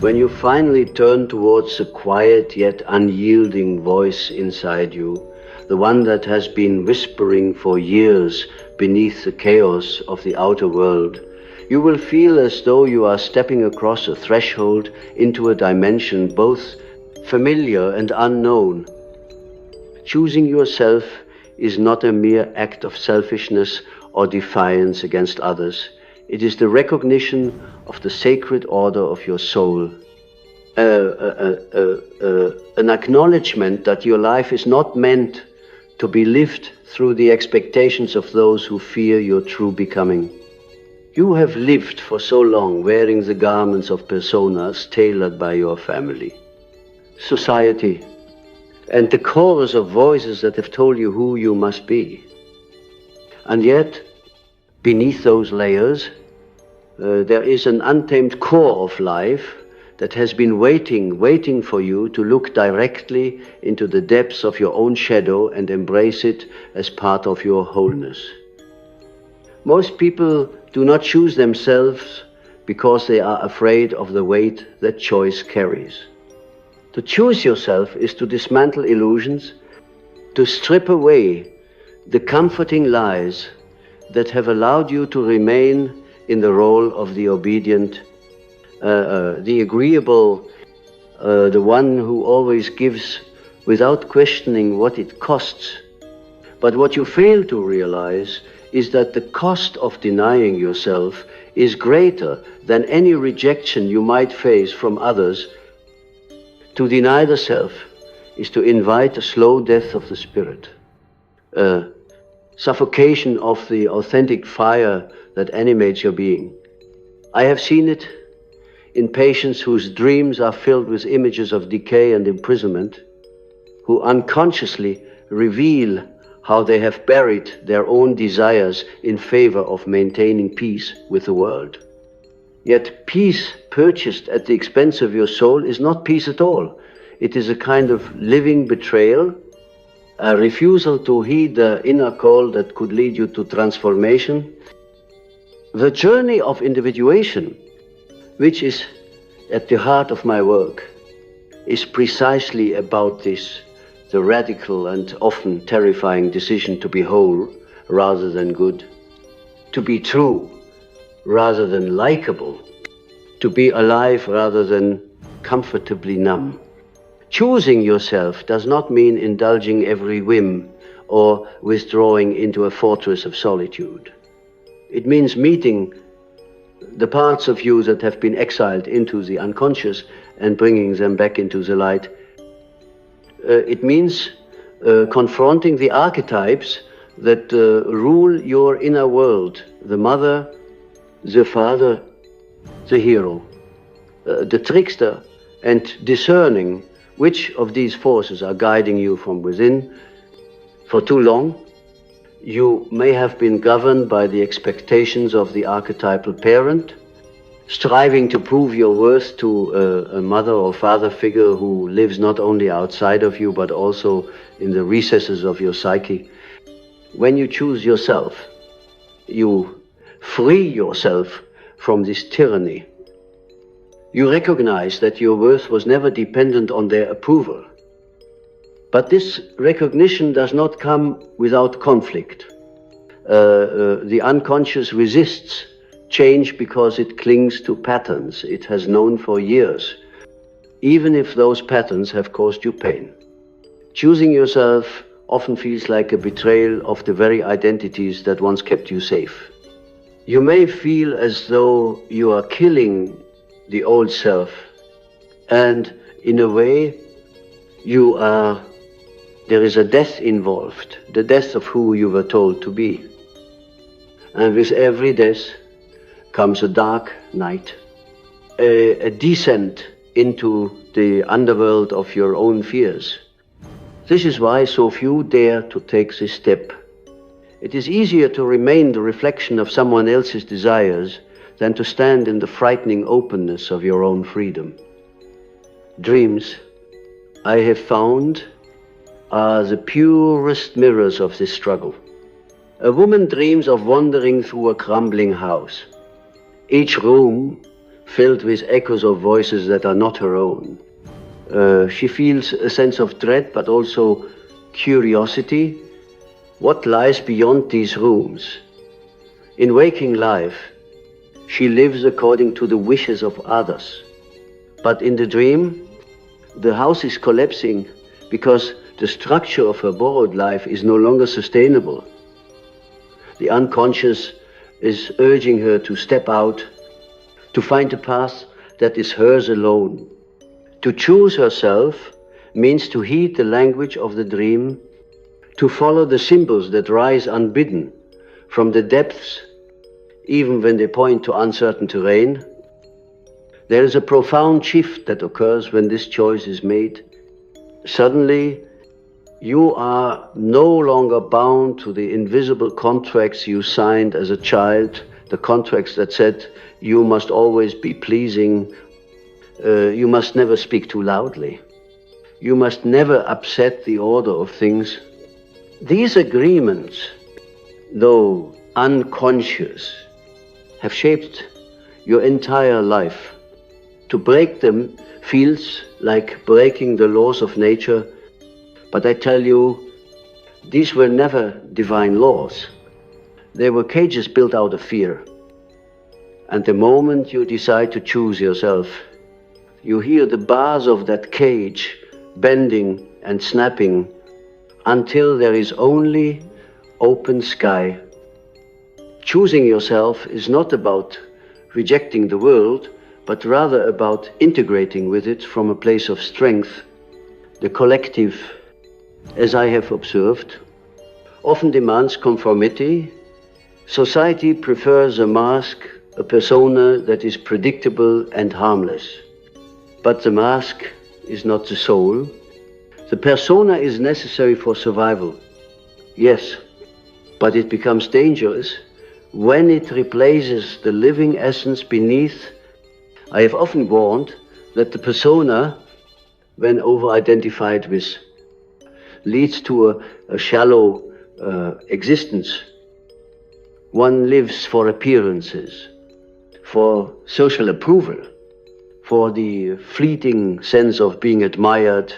When you finally turn towards the quiet yet unyielding voice inside you, the one that has been whispering for years beneath the chaos of the outer world, you will feel as though you are stepping across a threshold into a dimension both familiar and unknown. Choosing yourself is not a mere act of selfishness or defiance against others. It is the recognition of the sacred order of your soul. An acknowledgement that your life is not meant to be lived through the expectations of those who fear your true becoming. You have lived for so long wearing the garments of personas tailored by your family, society, and the chorus of voices that have told you who you must be. And yet, beneath those layers, there is an untamed core of life that has been waiting for you to look directly into the depths of your own shadow and embrace it as part of your wholeness. Most people do not choose themselves because they are afraid of the weight that choice carries. To choose yourself is to dismantle illusions, to strip away the comforting lies that have allowed you to remain in the role of the obedient, the agreeable, the one who always gives without questioning what it costs. But what you fail to realize is that the cost of denying yourself is greater than any rejection you might face from others. To deny the self is to invite a slow death of the spirit, suffocation of the authentic fire that animates your being. I have seen it in patients whose dreams are filled with images of decay and imprisonment, who unconsciously reveal how they have buried their own desires in favor of maintaining peace with the world. Yet peace purchased at the expense of your soul is not peace at all. It is a kind of living betrayal, a refusal to heed the inner call that could lead you to transformation. The journey of individuation, which is at the heart of my work, is precisely about this, the radical and often terrifying decision to be whole rather than good, to be true rather than likable, to be alive rather than comfortably numb. Choosing yourself does not mean indulging every whim or withdrawing into a fortress of solitude. It means meeting the parts of you that have been exiled into the unconscious and bringing them back into the light. It means confronting the archetypes that rule your inner world, the mother, the father, the hero, the trickster, and discerning which of these forces are guiding you from within. For too long, you may have been governed by the expectations of the archetypal parent, striving to prove your worth to a mother or father figure who lives not only outside of you, but also in the recesses of your psyche. When you choose yourself, you free yourself from this tyranny. You recognize that your worth was never dependent on their approval. But this recognition does not come without conflict. The unconscious resists change because it clings to patterns it has known for years, even if those patterns have caused you pain. Choosing yourself often feels like a betrayal of the very identities that once kept you safe. You may feel as though you are killing the old self, and in a way, there is a death involved, the death of who you were told to be. And with every death comes a dark night, a descent into the underworld of your own fears. This is why so few dare to take this step. It is easier to remain the reflection of someone else's desires than to stand in the frightening openness of your own freedom. Dreams, I have found, are the purest mirrors of this struggle. A woman dreams of wandering through a crumbling house. Each room filled with echoes of voices that are not her own. She feels a sense of dread, but also curiosity. What lies beyond these rooms? In waking life, she lives according to the wishes of others. But in the dream, the house is collapsing because the structure of her borrowed life is no longer sustainable. The unconscious is urging her to step out, to find a path that is hers alone. To choose herself means to heed the language of the dream, to follow the symbols that rise unbidden from the depths, even when they point to uncertain terrain. There is a profound shift that occurs when this choice is made. Suddenly, you are no longer bound to the invisible contracts you signed as a child, the contracts that said you must always be pleasing, you must never speak too loudly, you must never upset the order of things. These agreements, though unconscious, have shaped your entire life. To break them feels like breaking the laws of nature, but I tell you, these were never divine laws. They were cages built out of fear. And the moment you decide to choose yourself, you hear the bars of that cage bending and snapping until there is only open sky. Choosing yourself is not about rejecting the world, but rather about integrating with it from a place of strength. The collective, as I have observed, often demands conformity. Society prefers a mask, a persona that is predictable and harmless. But the mask is not the soul. The persona is necessary for survival, yes, but it becomes dangerous when it replaces the living essence beneath. I have often warned that the persona, when over-identified with, leads to a shallow existence. One lives for appearances, for social approval, for the fleeting sense of being admired.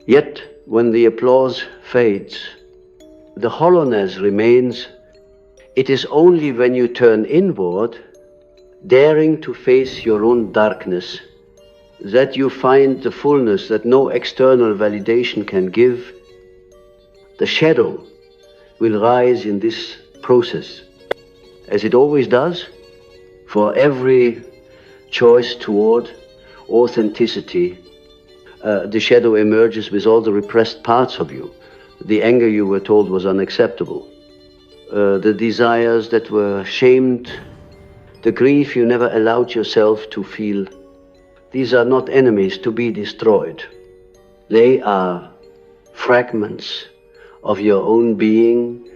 Yet, when the applause fades, the hollowness remains. It is only when you turn inward, daring to face your own darkness, that you find the fullness that no external validation can give. The shadow will rise in this process, as it always does, for every choice toward authenticity. The shadow emerges with all the repressed parts of you. The anger you were told was unacceptable, the desires that were shamed, the grief you never allowed yourself to feel. These are not enemies to be destroyed. They are fragments of your own being,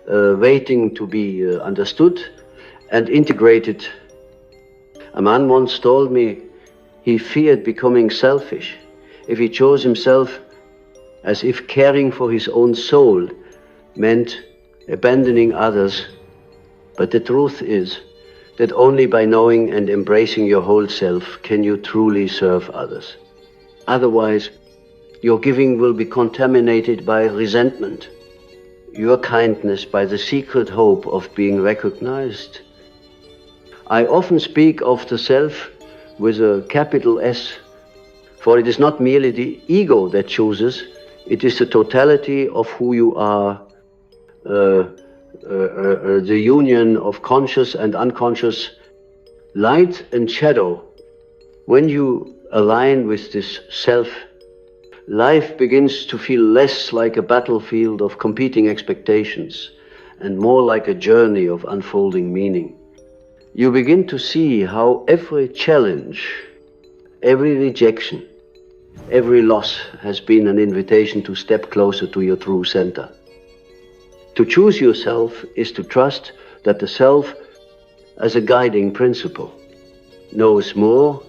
waiting to be understood and integrated. A man once told me he feared becoming selfish if he chose himself, as if caring for his own soul meant abandoning others. But the truth is that only by knowing and embracing your whole self can you truly serve others. Otherwise, your giving will be contaminated by resentment, your kindness by the secret hope of being recognized. I often speak of the self with a capital S, for it is not merely the ego that chooses, it is the totality of who you are, the union of conscious and unconscious, light and shadow. When you align with this self, life begins to feel less like a battlefield of competing expectations and more like a journey of unfolding meaning. You begin to see how every challenge, every rejection, every loss has been an invitation to step closer to your true center. To choose yourself is to trust that the self, as a guiding principle, knows more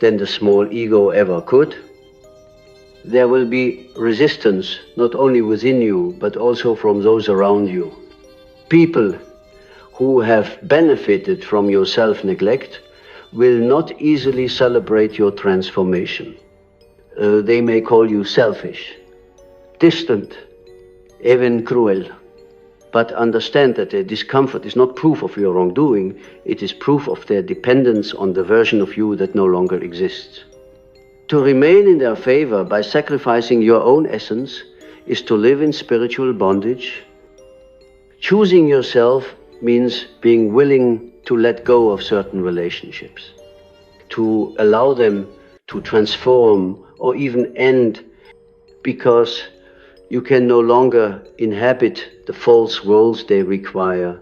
than the small ego ever could. There will be resistance not only within you, but also from those around you. People who have benefited from your self-neglect will not easily celebrate your transformation. They may call you selfish, distant, even cruel. But understand that their discomfort is not proof of your wrongdoing, it is proof of their dependence on the version of you that no longer exists. To remain in their favor by sacrificing your own essence is to live in spiritual bondage. Choosing yourself means being willing to let go of certain relationships, to allow them to transform or even end, because you can no longer inhabit the false roles they require.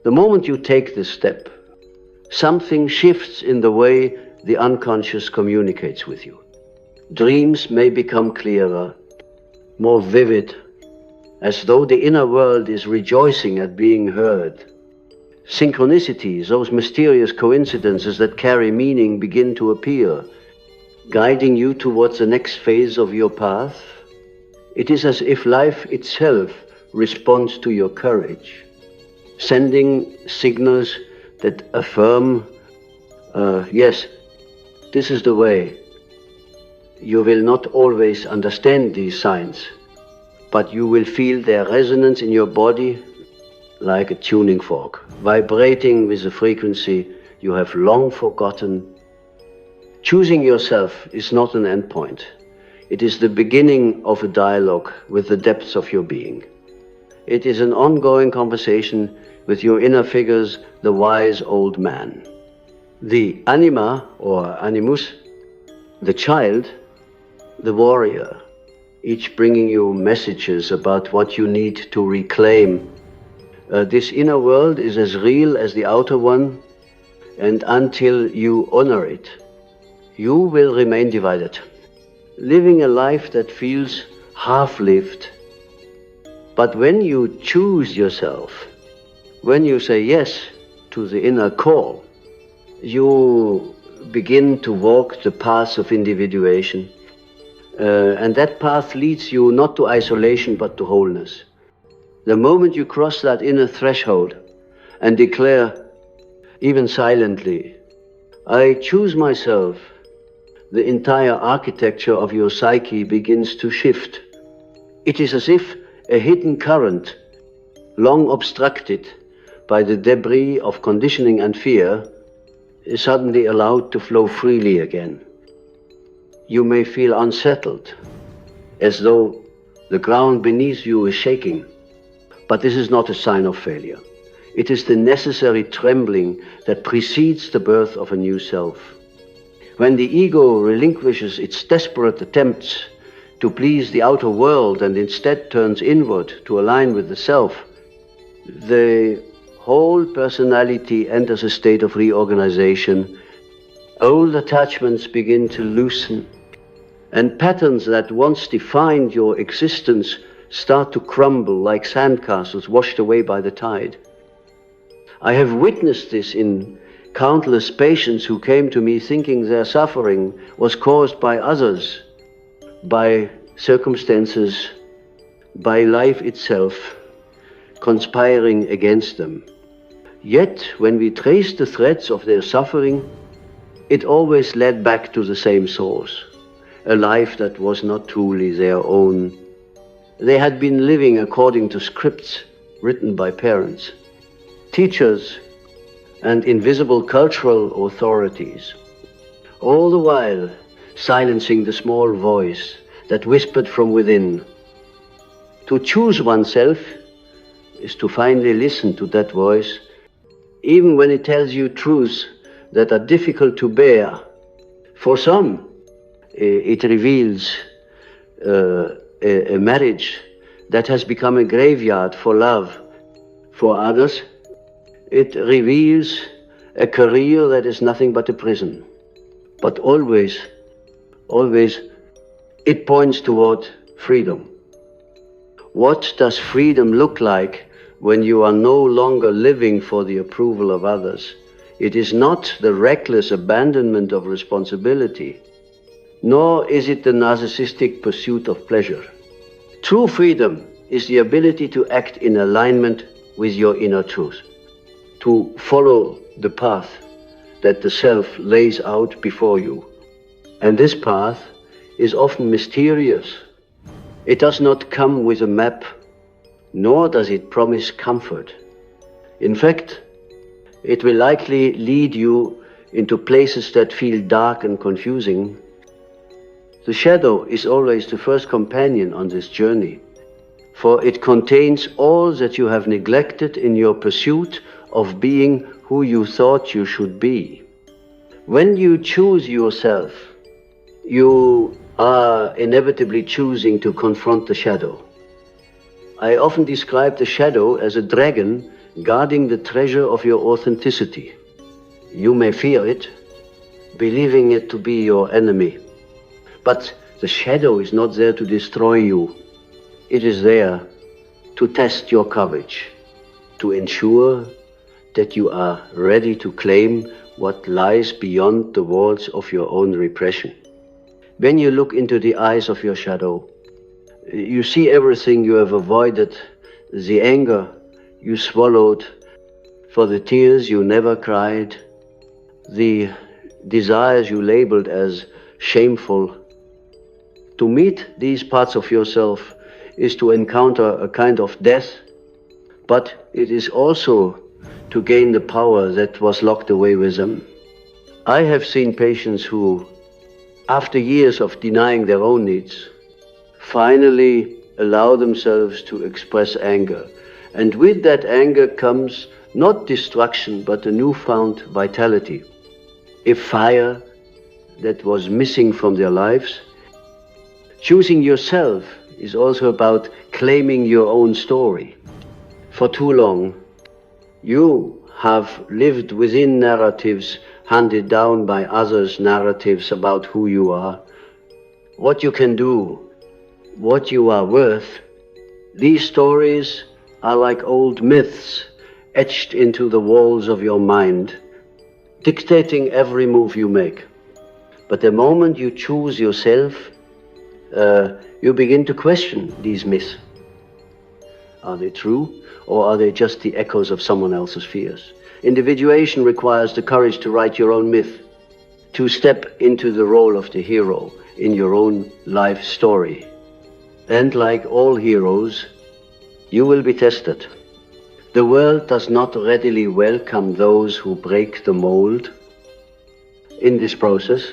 The moment you take this step, something shifts in the way the unconscious communicates with you. Dreams may become clearer, more vivid, as though the inner world is rejoicing at being heard. Synchronicities, those mysterious coincidences that carry meaning, begin to appear, guiding you towards the next phase of your path. It is as if life itself responds to your courage, sending signals that affirm, yes, this is the way. You will not always understand these signs, but you will feel their resonance in your body like a tuning fork, vibrating with a frequency you have long forgotten. Choosing yourself is not an endpoint. It is the beginning of a dialogue with the depths of your being. It is an ongoing conversation with your inner figures, the wise old man. The anima or animus, the child, the warrior, each bringing you messages about what you need to reclaim. This inner world is as real as the outer one, and until you honor it, you will remain divided, living a life that feels half-lived. But when you choose yourself, when you say yes to the inner call, you begin to walk the path of individuation. And that path leads you not to isolation, but to wholeness. The moment you cross that inner threshold and declare, even silently, I choose myself, the entire architecture of your psyche begins to shift. It is as if a hidden current, long obstructed by the debris of conditioning and fear, is suddenly allowed to flow freely again. You may feel unsettled, as though the ground beneath you is shaking, but this is not a sign of failure. It is the necessary trembling that precedes the birth of a new self. When the ego relinquishes its desperate attempts to please the outer world and instead turns inward to align with the self, the whole personality enters a state of reorganization. Old attachments begin to loosen, and patterns that once defined your existence start to crumble like sandcastles washed away by the tide. I have witnessed this in countless patients who came to me thinking their suffering was caused by others, by circumstances, by life itself conspiring against them. Yet, when we traced the threads of their suffering, it always led back to the same source, a life that was not truly their own. They had been living according to scripts written by parents, teachers, and invisible cultural authorities, all the while silencing the small voice that whispered from within. To choose oneself is to finally listen to that voice, even when it tells you truths that are difficult to bear. For some, it reveals a marriage that has become a graveyard for love. For others, it reveals a career that is nothing but a prison. But always, it points toward freedom. What does freedom look like when you are no longer living for the approval of others? It is not the reckless abandonment of responsibility, nor is it the narcissistic pursuit of pleasure. True freedom is the ability to act in alignment with your inner truth, to follow the path that the self lays out before you. And this path is often mysterious. It does not come with a map, nor does it promise comfort. In fact, it will likely lead you into places that feel dark and confusing. The shadow is always the first companion on this journey, for it contains all that you have neglected in your pursuit of being who you thought you should be. When you choose yourself, you are inevitably choosing to confront the shadow. I often describe the shadow as a dragon guarding the treasure of your authenticity. You may fear it, believing it to be your enemy. But the shadow is not there to destroy you. It is there to test your courage, to ensure that you are ready to claim what lies beyond the walls of your own repression. When you look into the eyes of your shadow, you see everything you have avoided, the anger you swallowed, for the tears you never cried, the desires you labeled as shameful. To meet these parts of yourself is to encounter a kind of death, but it is also to gain the power that was locked away with them. I have seen patients who, after years of denying their own needs, finally allow themselves to express anger. And with that anger comes not destruction, but a newfound vitality, a fire that was missing from their lives. Choosing yourself is also about claiming your own story. For too long, you have lived within narratives handed down by others, narratives about who you are, what you can do, what you are worth. These stories are like old myths etched into the walls of your mind, dictating every move you make. But the moment you choose yourself, you begin to question these myths. Are they true, or are they just the echoes of someone else's fears? Individuation requires the courage to write your own myth, to step into the role of the hero in your own life story. And like all heroes, you will be tested. The world does not readily welcome those who break the mold. In this process,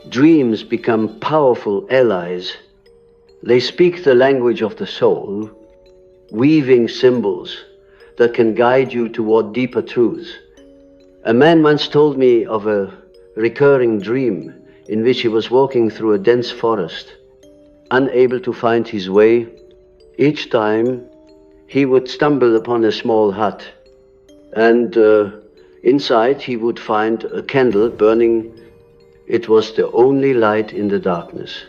dreams become powerful allies. They speak the language of the soul, weaving symbols that can guide you toward deeper truths. A man once told me of a recurring dream in which he was walking through a dense forest, unable to find his way. Each time he would stumble upon a small hut, and inside he would find a candle burning. It was the only light in the darkness.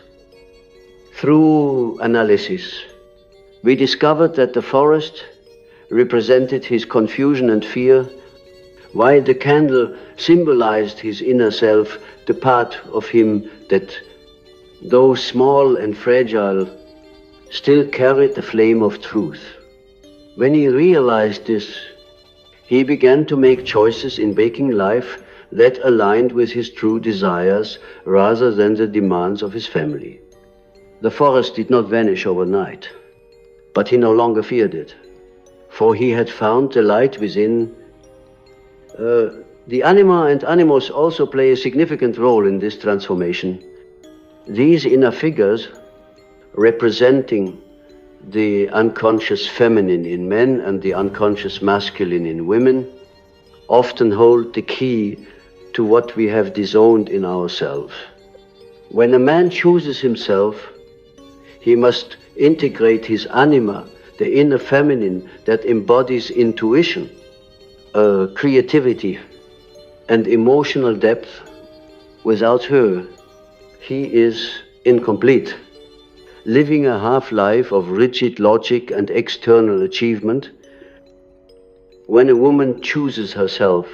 Through analysis, we discovered that the forest represented his confusion and fear, while the candle symbolized his inner self, the part of him that, though small and fragile, still carried the flame of truth. When he realized this, he began to make choices in waking life that aligned with his true desires rather than the demands of his family. The forest did not vanish overnight, but he no longer feared it, for he had found the light within. The anima and animos also play a significant role in this transformation. These inner figures, representing the unconscious feminine in men and the unconscious masculine in women, often hold the key to what we have disowned in ourselves. When a man chooses himself, he must integrate his anima, the inner feminine that embodies intuition, creativity, and emotional depth. Without her, he is incomplete, living a half-life of rigid logic and external achievement. When a woman chooses herself,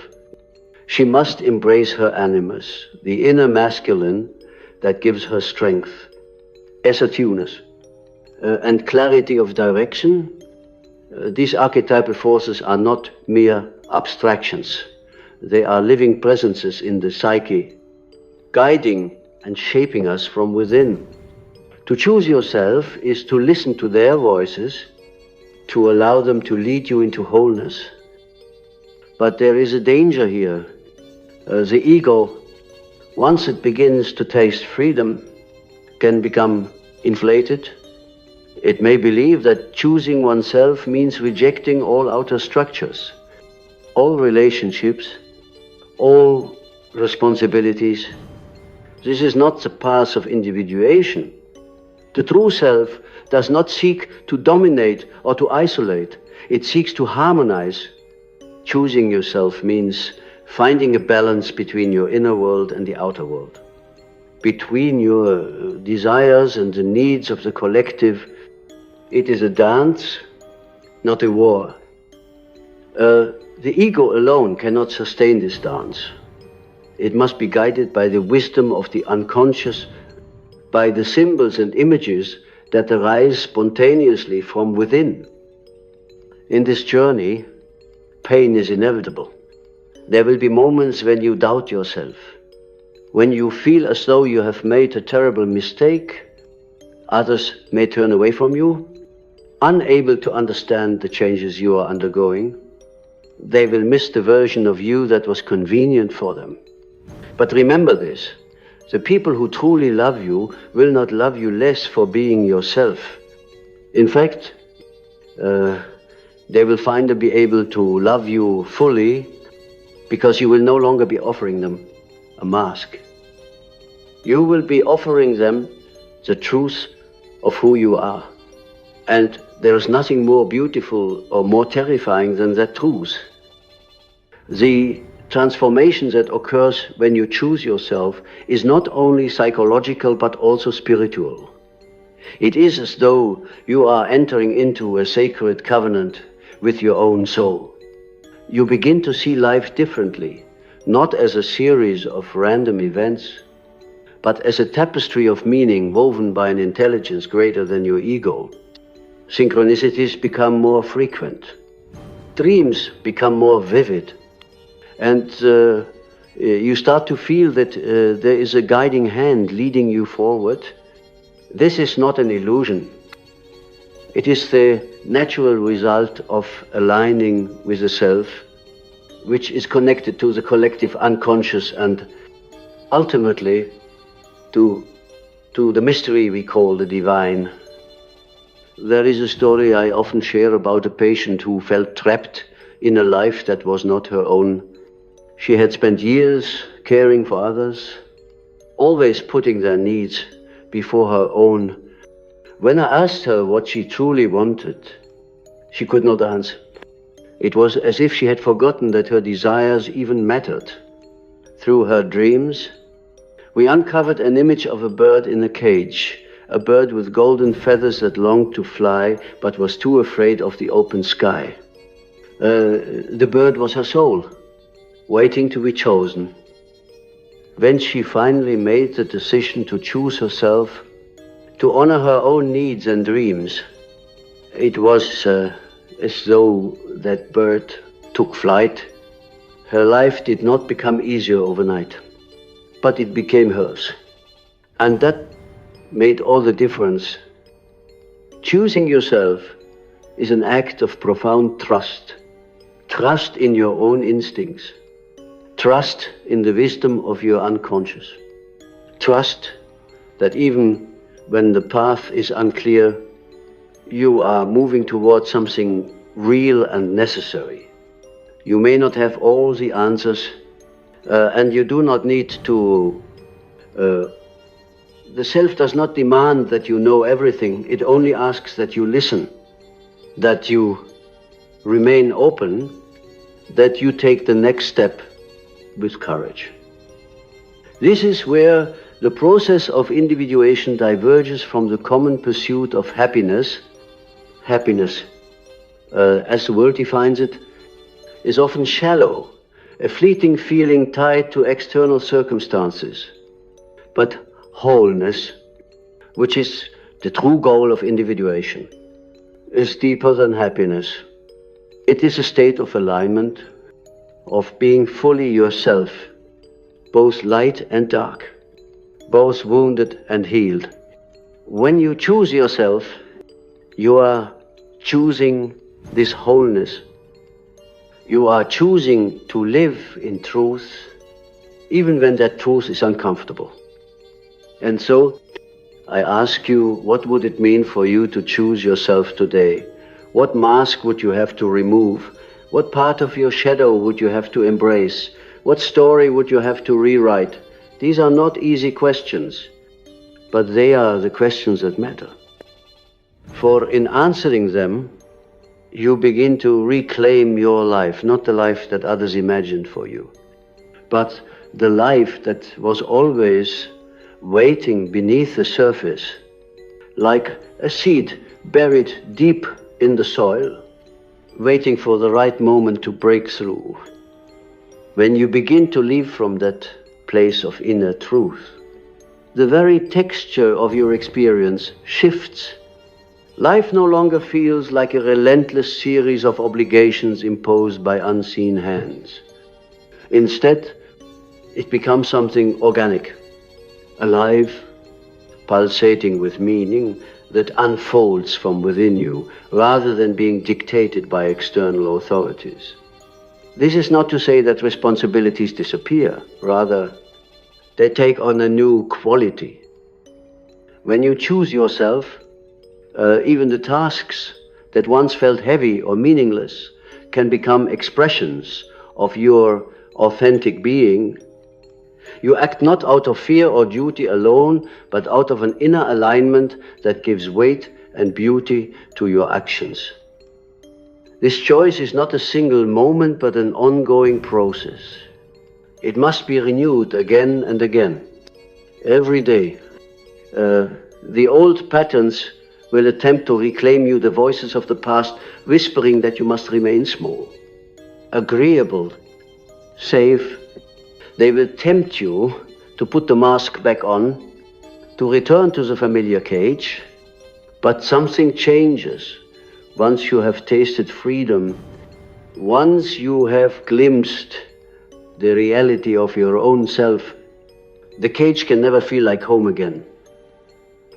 she must embrace her animus, the inner masculine that gives her strength, assertiveness, and clarity of direction. These archetypal forces are not mere abstractions. They are living presences in the psyche, guiding and shaping us from within. To choose yourself is to listen to their voices, to allow them to lead you into wholeness. But there is a danger here. The ego, once it begins to taste freedom, can become inflated. It may believe that choosing oneself means rejecting all outer structures, all relationships, all responsibilities. This is not the path of individuation. The true self does not seek to dominate or to isolate. It seeks to harmonize. Choosing yourself means finding a balance between your inner world and the outer world, between your desires and the needs of the collective. It is a dance, not a war. The ego alone cannot sustain this dance. It must be guided by the wisdom of the unconscious, by the symbols and images that arise spontaneously from within. In this journey, pain is inevitable. There will be moments when you doubt yourself, when you feel as though you have made a terrible mistake. Others may turn away from you, unable to understand the changes you are undergoing. They will miss the version of you that was convenient for them. But remember this, the people who truly love you will not love you less for being yourself. In fact, they will finally be able to love you fully because you will no longer be offering them a mask. You will be offering them the truth of who you are. And there is nothing more beautiful or more terrifying than that truth. The transformation that occurs when you choose yourself is not only psychological but also spiritual. It is as though you are entering into a sacred covenant with your own soul. You begin to see life differently, not as a series of random events, but as a tapestry of meaning woven by an intelligence greater than your ego. Synchronicities become more frequent. Dreams become more vivid. And you start to feel that there is a guiding hand leading you forward. This is not an illusion. It is the natural result of aligning with the self, which is connected to the collective unconscious and ultimately to the mystery we call the divine. There is a story I often share about a patient who felt trapped in a life that was not her own. She had spent years caring for others, always putting their needs before her own. When I asked her what she truly wanted, she could not answer. It was as if she had forgotten that her desires even mattered. Through her dreams, we uncovered an image of a bird in a cage, a bird with golden feathers that longed to fly but was too afraid of the open sky. The bird was her soul, waiting to be chosen. When she finally made the decision to choose herself, to honor her own needs and dreams, it was as though that bird took flight. Her life did not become easier overnight, but it became hers. And that made all the difference. Choosing yourself is an act of profound trust. Trust in your own instincts. Trust in the wisdom of your unconscious. Trust that even when the path is unclear, you are moving towards something real and necessary. You may not have all the answers, and you do not need to... The self does not demand that you know everything. It only asks that you listen, that you remain open, that you take the next step with courage. This is where the process of individuation diverges from the common pursuit of happiness. Happiness, as the world defines it, is often shallow, a fleeting feeling tied to external circumstances. But wholeness, which is the true goal of individuation, is deeper than happiness. It is a state of alignment, of being fully yourself, both light and dark, both wounded and healed. When you choose yourself, you are choosing this wholeness. You are choosing to live in truth, even when that truth is uncomfortable. And so, I ask you, what would it mean for you to choose yourself today? What mask would you have to remove? What part of your shadow would you have to embrace? What story would you have to rewrite? These are not easy questions, but they are the questions that matter. For in answering them, you begin to reclaim your life, not the life that others imagined for you, but the life that was always waiting beneath the surface, like a seed buried deep in the soil, waiting for the right moment to break through. When you begin to live from that place of inner truth, the very texture of your experience shifts. Life no longer feels like a relentless series of obligations imposed by unseen hands. Instead, it becomes something organic, alive, pulsating with meaning that unfolds from within you, rather than being dictated by external authorities. This is not to say that responsibilities disappear, rather, they take on a new quality. When you choose yourself, even the tasks that once felt heavy or meaningless can become expressions of your authentic being. You act not out of fear or duty alone, but out of an inner alignment that gives weight and beauty to your actions. This choice is not a single moment, but an ongoing process. It must be renewed again and again, every day. The old patterns will attempt to reclaim you, the voices of the past, whispering that you must remain small, agreeable, safe. They will tempt you to put the mask back on, to return to the familiar cage, but something changes once you have tasted freedom, once you have glimpsed the reality of your own self. The cage can never feel like home again.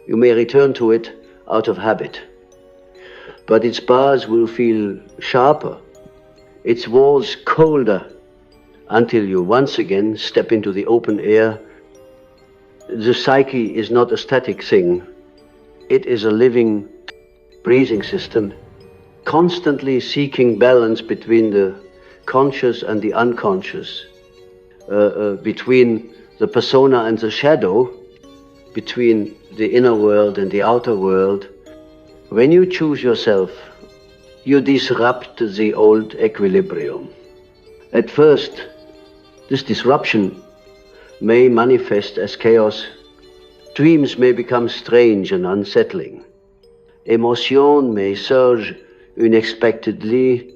You may return to it out of habit, but its bars will feel sharper, its walls colder, until you once again step into the open air. The psyche is not a static thing. It is a living, breathing system, constantly seeking balance between the conscious and the unconscious, between the persona and the shadow, between the inner world and the outer world. When you choose yourself, you disrupt the old equilibrium. At first, this disruption may manifest as chaos. Dreams may become strange and unsettling. Emotion may surge unexpectedly,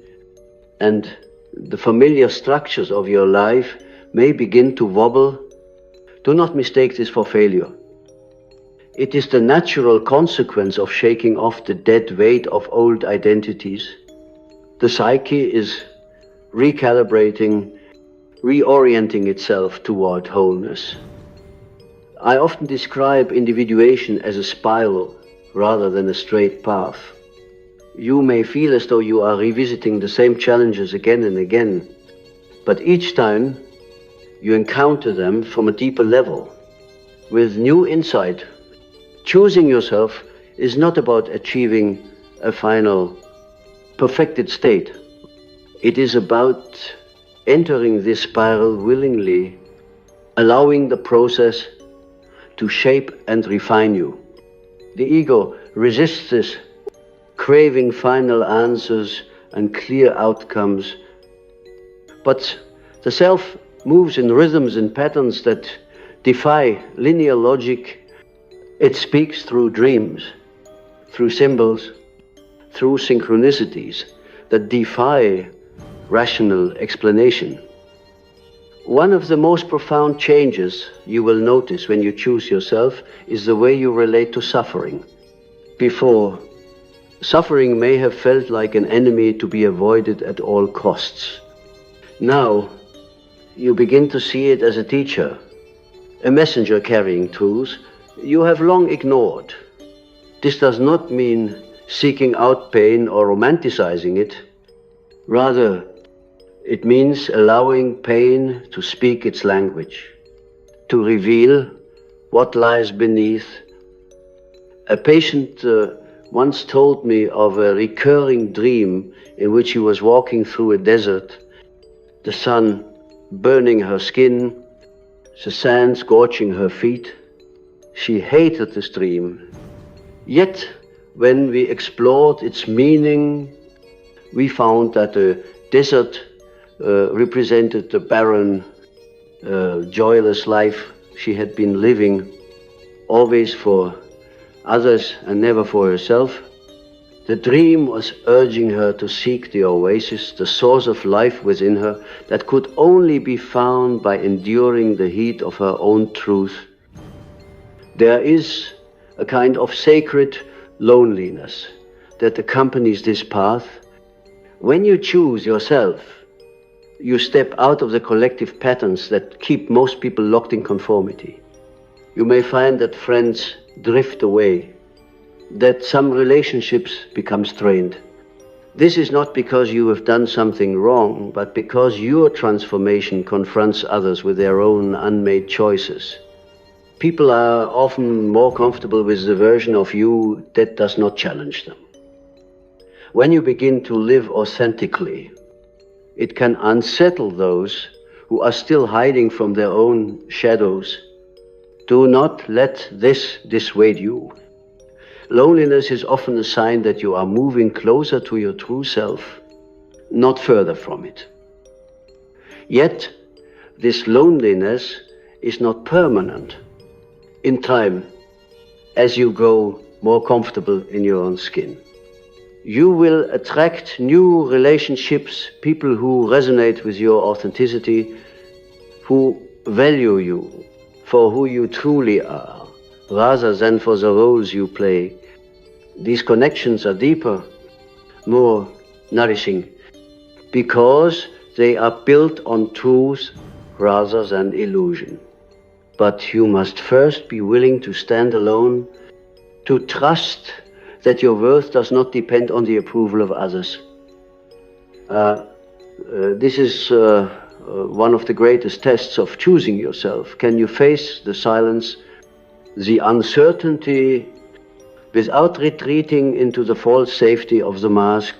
and the familiar structures of your life may begin to wobble. Do not mistake this for failure. It is the natural consequence of shaking off the dead weight of old identities. The psyche is recalibrating, reorienting itself toward wholeness. I often describe individuation as a spiral rather than a straight path. You may feel as though you are revisiting the same challenges again and again, but each time you encounter them from a deeper level, with new insight. Choosing yourself is not about achieving a final, perfected state. It is about entering this spiral willingly, allowing the process to shape and refine you. The ego resists this, craving final answers and clear outcomes. But the self moves in rhythms and patterns that defy linear logic. It speaks through dreams, through symbols, through synchronicities that defy rational explanation. One of the most profound changes you will notice when you choose yourself is the way you relate to suffering. Before, suffering may have felt like an enemy to be avoided at all costs. Now, you begin to see it as a teacher, a messenger carrying truths you have long ignored. This does not mean seeking out pain or romanticizing it. Rather, it means allowing pain to speak its language, to reveal what lies beneath. A patient once told me of a recurring dream in which he was walking through a desert, the sun burning her skin, the sand scorching her feet. She hated this dream. Yet, when we explored its meaning, we found that the desert represented the barren, joyless life she had been living, always for others and never for herself. The dream was urging her to seek the oasis, the source of life within her that could only be found by enduring the heat of her own truth. There is a kind of sacred loneliness that accompanies this path. When you choose yourself, you step out of the collective patterns that keep most people locked in conformity. You may find that friends drift away, that some relationships become strained. This is not because you have done something wrong, but because your transformation confronts others with their own unmade choices. People are often more comfortable with the version of you that does not challenge them. When you begin to live authentically, it can unsettle those who are still hiding from their own shadows. Do not let this dissuade you. Loneliness is often a sign that you are moving closer to your true self, not further from it. Yet, this loneliness is not permanent. In time, as you grow more comfortable in your own skin, you will attract new relationships, people who resonate with your authenticity, who value you for who you truly are, rather than for the roles you play. These connections are deeper, more nourishing, because they are built on truth rather than illusion. But you must first be willing to stand alone, to trust that your worth does not depend on the approval of others. This is one of the greatest tests of choosing yourself. Can you face the silence, the uncertainty, without retreating into the false safety of the mask?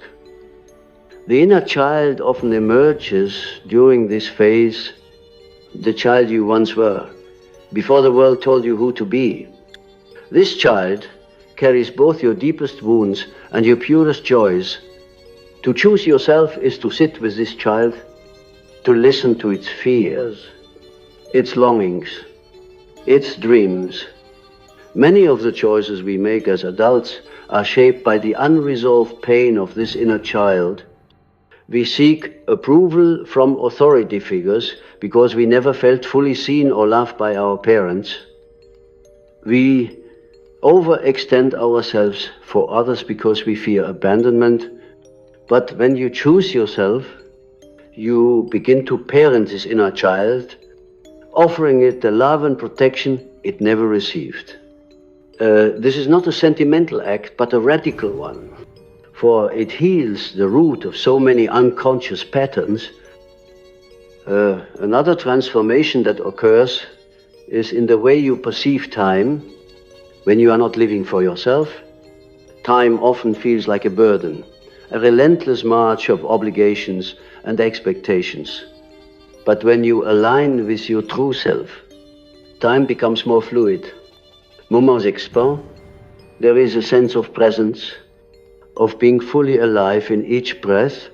The inner child often emerges during this phase, the child you once were, before the world told you who to be. This child carries both your deepest wounds and your purest joys. To choose yourself is to sit with this child, to listen to its fears, its longings, its dreams. Many of the choices we make as adults are shaped by the unresolved pain of this inner child. We seek approval from authority figures because we never felt fully seen or loved by our parents. We overextend ourselves for others because we fear abandonment. But when you choose yourself, you begin to parent this inner child, offering it the love and protection it never received. This is not a sentimental act, but a radical one, for it heals the root of so many unconscious patterns. Another transformation that occurs is in the way you perceive time. When you are not living for yourself, time often feels like a burden, a relentless march of obligations and expectations. But when you align with your true self, time becomes more fluid. Moments expand, there is a sense of presence, of being fully alive in each breath.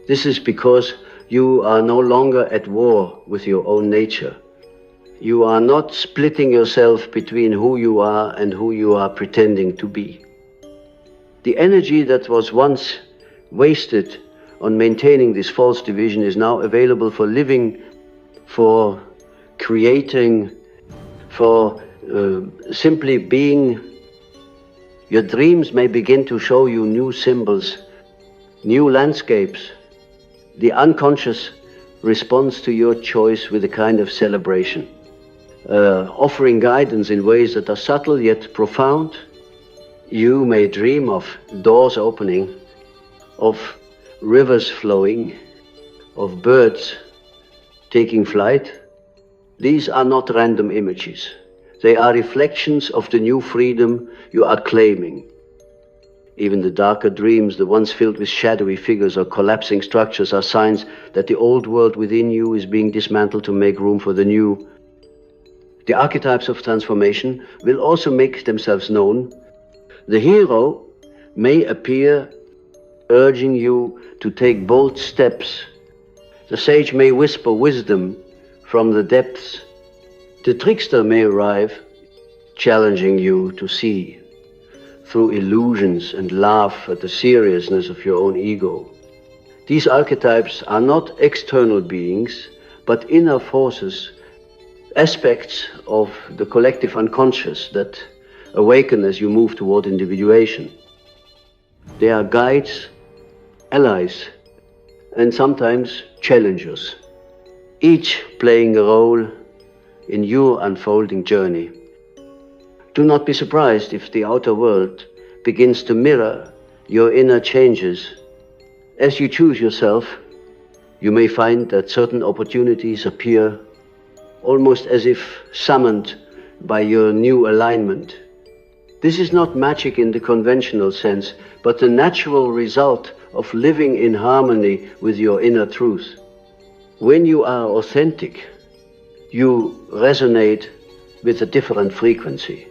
This is because you are no longer at war with your own nature. You are not splitting yourself between who you are and who you are pretending to be. The energy that was once wasted on maintaining this false division is now available for living, for creating, for simply being. Your dreams may begin to show you new symbols, new landscapes. The unconscious responds to your choice with a kind of celebration, offering guidance in ways that are subtle yet profound. You may dream of doors opening, of rivers flowing, of birds taking flight. These are not random images. They are reflections of the new freedom you are claiming. Even the darker dreams, the ones filled with shadowy figures or collapsing structures, are signs that the old world within you is being dismantled to make room for the new. The archetypes of transformation will also make themselves known. The hero may appear urging you to take bold steps. The sage may whisper wisdom from the depths. The trickster may arrive, challenging you to see through illusions and laugh at the seriousness of your own ego. These archetypes are not external beings, but inner forces, aspects of the collective unconscious that awaken as you move toward individuation. They are guides, allies, and sometimes challengers, each playing a role in your unfolding journey. Do not be surprised if the outer world begins to mirror your inner changes. As you choose yourself, you may find that certain opportunities appear almost as if summoned by your new alignment. This is not magic in the conventional sense, but the natural result of living in harmony with your inner truth. When you are authentic, you resonate with a different frequency,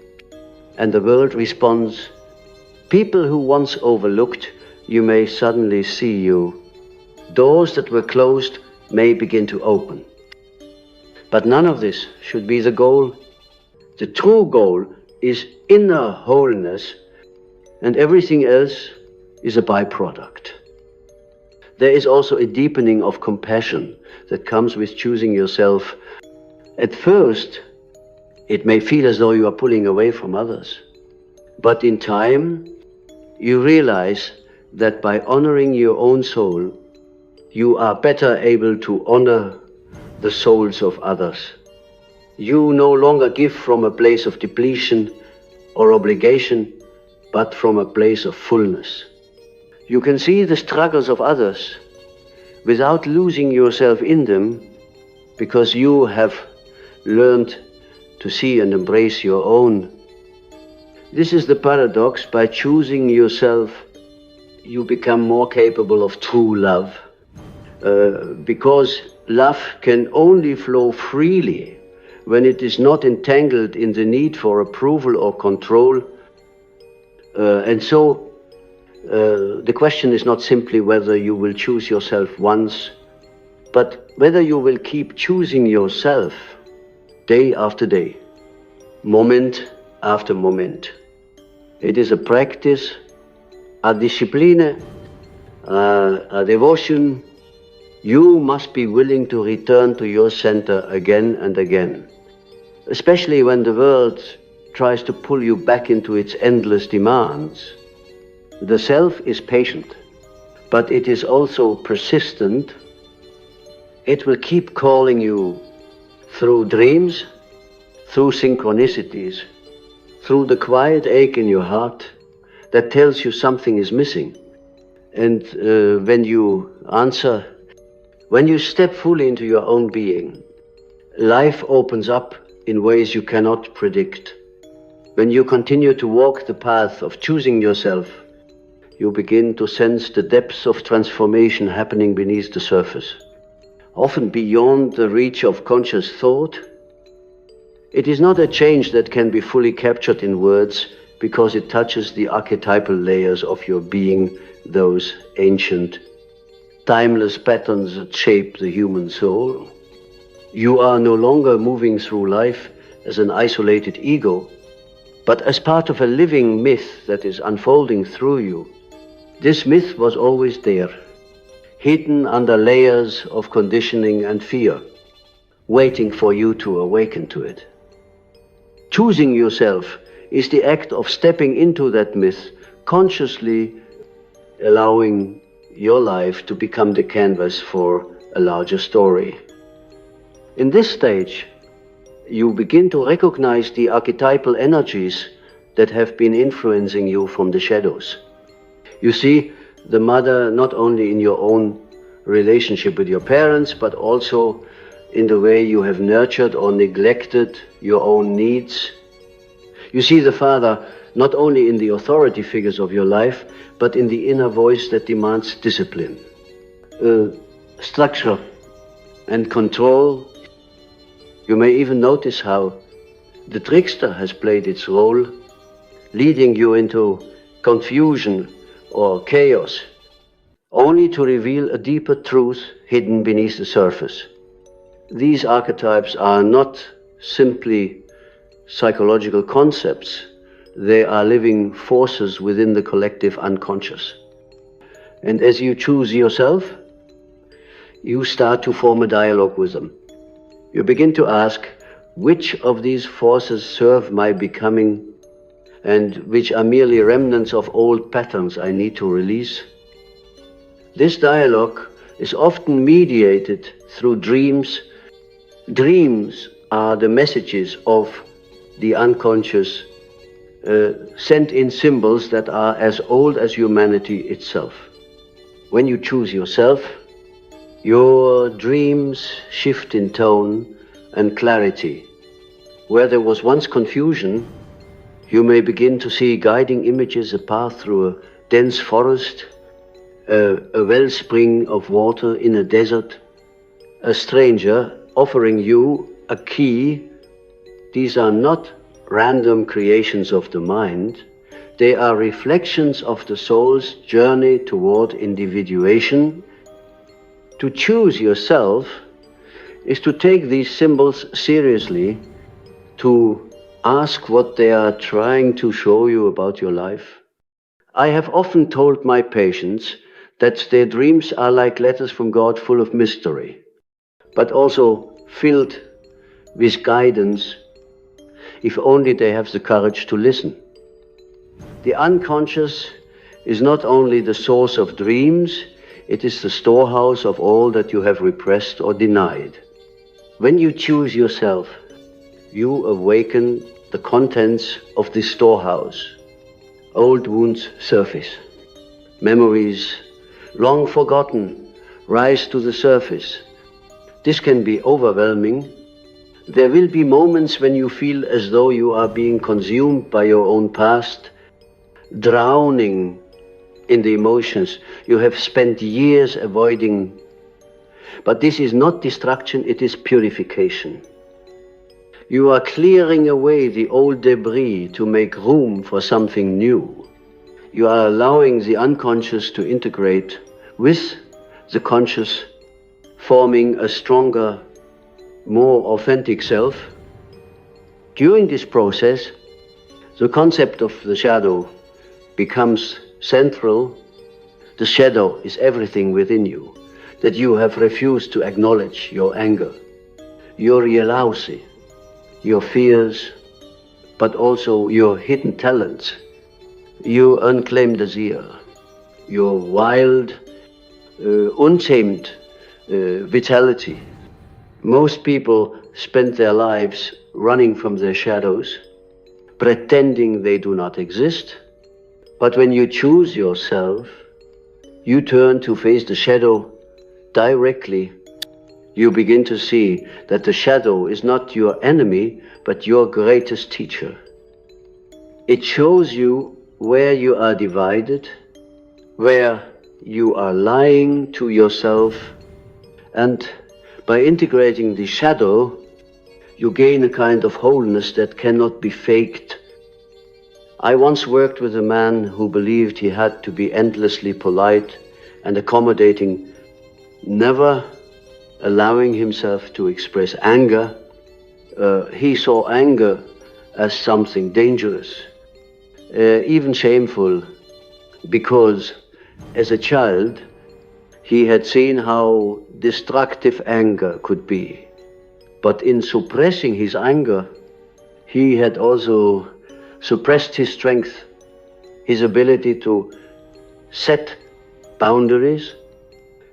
and the world responds. People who once overlooked you may suddenly see you. Doors that were closed may begin to open. But none of this should be the goal. The true goal is inner wholeness, and everything else is a byproduct. There is also a deepening of compassion that comes with choosing yourself. At first, it may feel as though you are pulling away from others. But in time, you realize that by honoring your own soul, you are better able to honor the souls of others. You no longer give from a place of depletion or obligation, but from a place of fullness. You can see the struggles of others without losing yourself in them, because you have learned to see and embrace your own. This is the paradox. By choosing yourself, you become more capable of true love, because love can only flow freely when it is not entangled in the need for approval or control. And so the question is not simply whether you will choose yourself once, but whether you will keep choosing yourself day after day, moment after moment. It is a practice, a discipline, a devotion. You must be willing to return to your center again and again, especially when the world tries to pull you back into its endless demands. The self is patient, but it is also persistent. It will keep calling you through dreams, through synchronicities, through the quiet ache in your heart that tells you something is missing. And when you answer, when you step fully into your own being, life opens up in ways you cannot predict. When you continue to walk the path of choosing yourself, you begin to sense the depths of transformation happening beneath the surface, often beyond the reach of conscious thought. It is not a change that can be fully captured in words, because it touches the archetypal layers of your being, those ancient, timeless patterns that shape the human soul. You are no longer moving through life as an isolated ego, but as part of a living myth that is unfolding through you. This myth was always there, hidden under layers of conditioning and fear, waiting for you to awaken to it. Choosing yourself is the act of stepping into that myth, consciously allowing your life to become the canvas for a larger story. In this stage, you begin to recognize the archetypal energies that have been influencing you from the shadows. You see the mother not only in your own relationship with your parents, but also in the way you have nurtured or neglected your own needs. You see the father not only in the authority figures of your life, but in the inner voice that demands discipline, structure and control. You may even notice how the trickster has played its role, leading you into confusion or chaos, only to reveal a deeper truth hidden beneath the surface. These archetypes are not simply psychological concepts, they are living forces within the collective unconscious. And as you choose yourself, you start to form a dialogue with them. You begin to ask, which of these forces serve my becoming and which are merely remnants of old patterns I need to release? This dialogue is often mediated through dreams. Dreams are the messages of the unconscious, sent in symbols that are as old as humanity itself. When you choose yourself, your dreams shift in tone and clarity. Where there was once confusion, you may begin to see guiding images, a path through a dense forest, a wellspring of water in a desert, a stranger offering you a key. These are not random creations of the mind. They are reflections of the soul's journey toward individuation. To choose yourself is to take these symbols seriously, to ask what they are trying to show you about your life. I have often told my patients that their dreams are like letters from God, full of mystery, but also filled with guidance, if only they have the courage to listen. The unconscious is not only the source of dreams, it is the storehouse of all that you have repressed or denied. When you choose yourself, you awaken the contents of this storehouse. Old wounds surface. Memories long forgotten rise to the surface. This can be overwhelming. There will be moments when you feel as though you are being consumed by your own past, drowning in the emotions you have spent years avoiding. But this is not destruction, it is purification. You are clearing away the old debris to make room for something new. You are allowing the unconscious to integrate with the conscious, forming a stronger, more authentic self. During this process, the concept of the shadow becomes central. The shadow is everything within you that you have refused to acknowledge: your anger, your jealousy, your fears, but also your hidden talents, your unclaimed desire, your wild, untamed vitality. Most people spend their lives running from their shadows, pretending they do not exist. But when you choose yourself, you turn to face the shadow directly. You begin to see that the shadow is not your enemy, but your greatest teacher. It shows you where you are divided, where you are lying to yourself, and by integrating the shadow, you gain a kind of wholeness that cannot be faked. I once worked with a man who believed he had to be endlessly polite and accommodating, never allowing himself to express anger. He saw anger as something dangerous, even shameful, because as a child, he had seen how destructive anger could be. But in suppressing his anger, he had also suppressed his strength, his ability to set boundaries,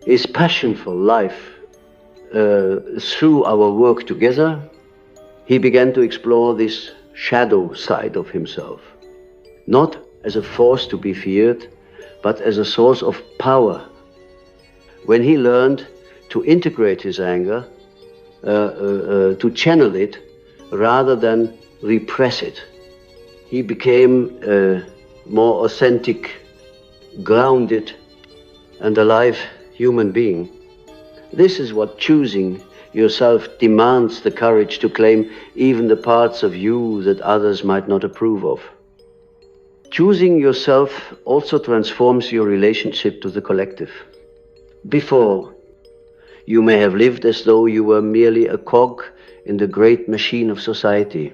his passion for life. through our work together, he began to explore this shadow side of himself, not as a force to be feared, but as a source of power. When he learned to integrate his anger, to channel it rather than repress it, he became a more authentic, grounded, and alive human being. This is what choosing yourself demands: the courage to claim even the parts of you that others might not approve of. Choosing yourself also transforms your relationship to the collective. Before, you may have lived as though you were merely a cog in the great machine of society,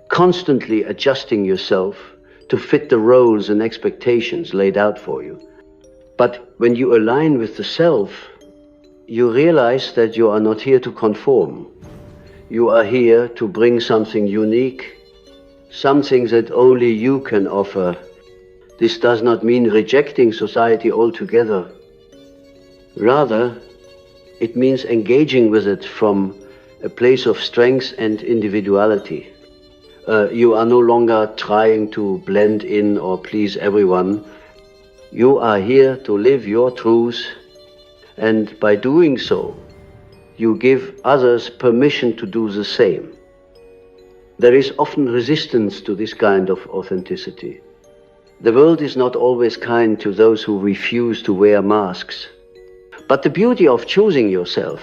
constantly adjusting yourself to fit the roles and expectations laid out for you. But when you align with the self, you realize that you are not here to conform. You are here to bring something unique, something that only you can offer. This does not mean rejecting society altogether. Rather, it means engaging with it from a place of strength and individuality. You are no longer trying to blend in or please everyone. You are here to live your truth, and by doing so, you give others permission to do the same. There is often resistance to this kind of authenticity. The world is not always kind to those who refuse to wear masks. But the beauty of choosing yourself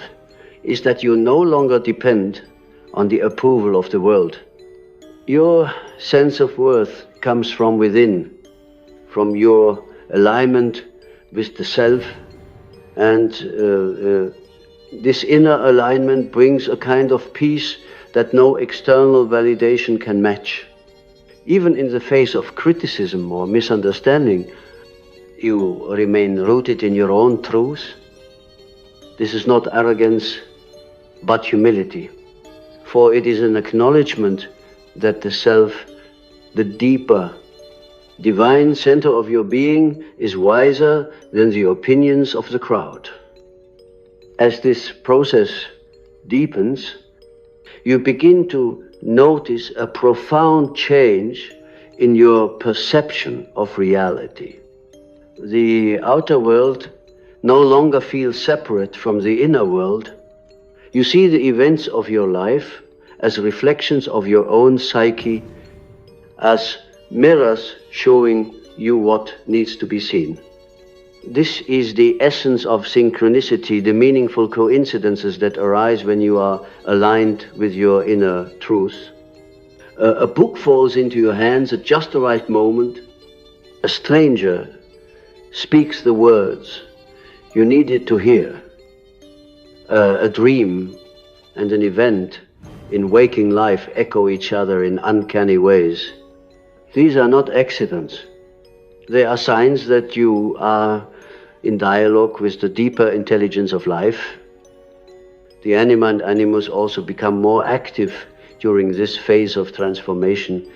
is that you no longer depend on the approval of the world. Your sense of worth comes from within, from your alignment with the self, and this inner alignment brings a kind of peace that no external validation can match. Even in the face of criticism or misunderstanding, you remain rooted in your own truth. This is not arrogance, but humility, for it is an acknowledgement that the self, the deeper, divine center of your being, is wiser than the opinions of the crowd. As this process deepens, you begin to notice a profound change in your perception of reality. The outer world no longer feels separate from the inner world. You see the events of your life as reflections of your own psyche, as mirrors showing you what needs to be seen. This is the essence of synchronicity, the meaningful coincidences that arise when you are aligned with your inner truth. A book falls into your hands at just the right moment. A stranger speaks the words you needed to hear. A dream and an event in waking life echo each other in uncanny ways. These are not accidents. They are signs that you are in dialogue with the deeper intelligence of life. The anima and animus also become more active during this phase of transformation.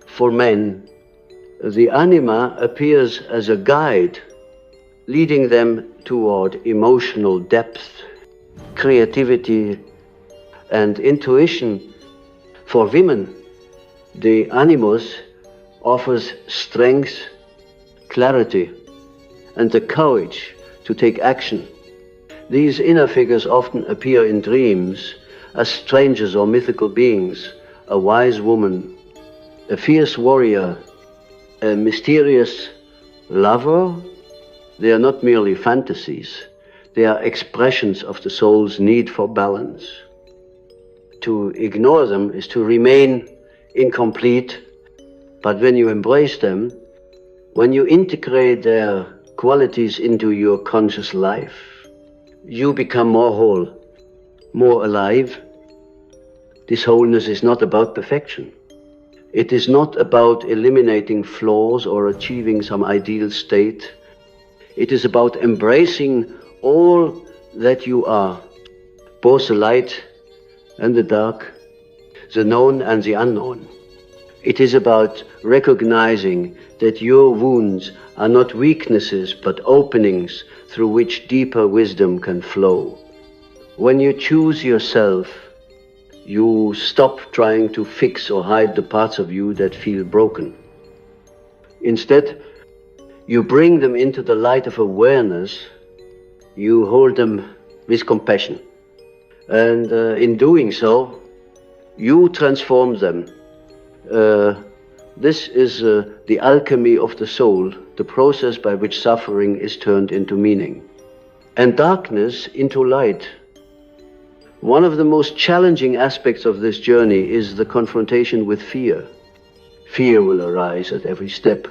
For men, the anima appears as a guide, leading them toward emotional depth, creativity, and intuition. For women, the animus offers strength, clarity, and the courage to take action. These inner figures often appear in dreams as strangers or mythical beings: a wise woman, a fierce warrior, a mysterious lover. They are not merely fantasies. They are expressions of the soul's need for balance. To ignore them is to remain incomplete, but when you embrace them, when you integrate their qualities into your conscious life, you become more whole, more alive. This wholeness is not about perfection. It is not about eliminating flaws or achieving some ideal state. It is about embracing all that you are, both the light and the dark, the known and the unknown. It is about recognizing that your wounds are not weaknesses, but openings through which deeper wisdom can flow. When you choose yourself, you stop trying to fix or hide the parts of you that feel broken. Instead, you bring them into the light of awareness. You hold them with compassion. And in doing so, you transform them. This is the alchemy of the soul, the process by which suffering is turned into meaning, and darkness into light. One of the most challenging aspects of this journey is the confrontation with fear. Fear will arise at every step,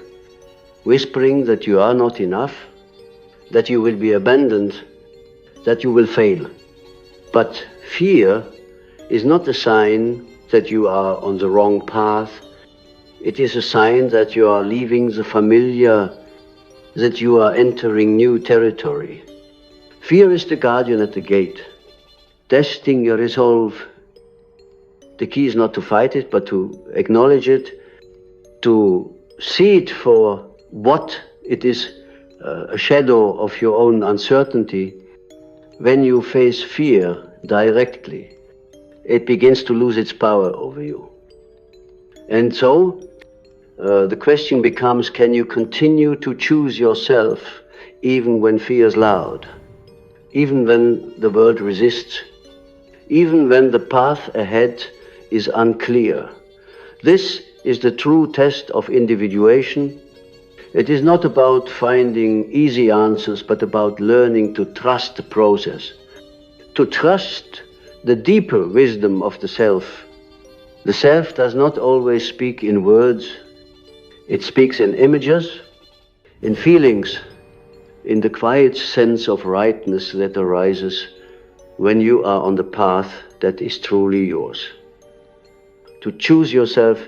whispering that you are not enough, that you will be abandoned, that you will fail. But fear is not a sign that you are on the wrong path. It is a sign that you are leaving the familiar, that you are entering new territory. Fear is the guardian at the gate, testing your resolve. The key is not to fight it, but to acknowledge it, to see it for what it is, a shadow of your own uncertainty. When you face fear directly, it begins to lose its power over you. And so, the question becomes, can you continue to choose yourself even when fear is loud, even when the world resists, even when the path ahead is unclear? This is the true test of individuation. It is not about finding easy answers, but about learning to trust the process, to trust the deeper wisdom of the self. The self does not always speak in words. It speaks in images, in feelings, in the quiet sense of rightness that arises when you are on the path that is truly yours. To choose yourself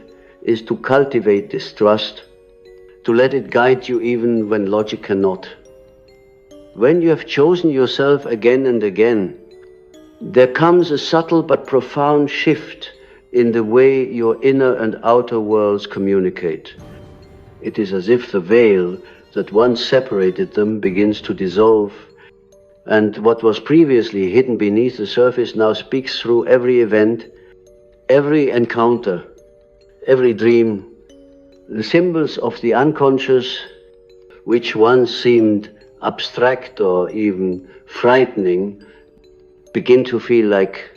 is to cultivate this trust, to let it guide you even when logic cannot. When you have chosen yourself again and again, there comes a subtle but profound shift in the way your inner and outer worlds communicate. It is as if the veil that once separated them begins to dissolve, and what was previously hidden beneath the surface now speaks through every event, every encounter, every dream. The symbols of the unconscious, which once seemed abstract or even frightening, begin to feel like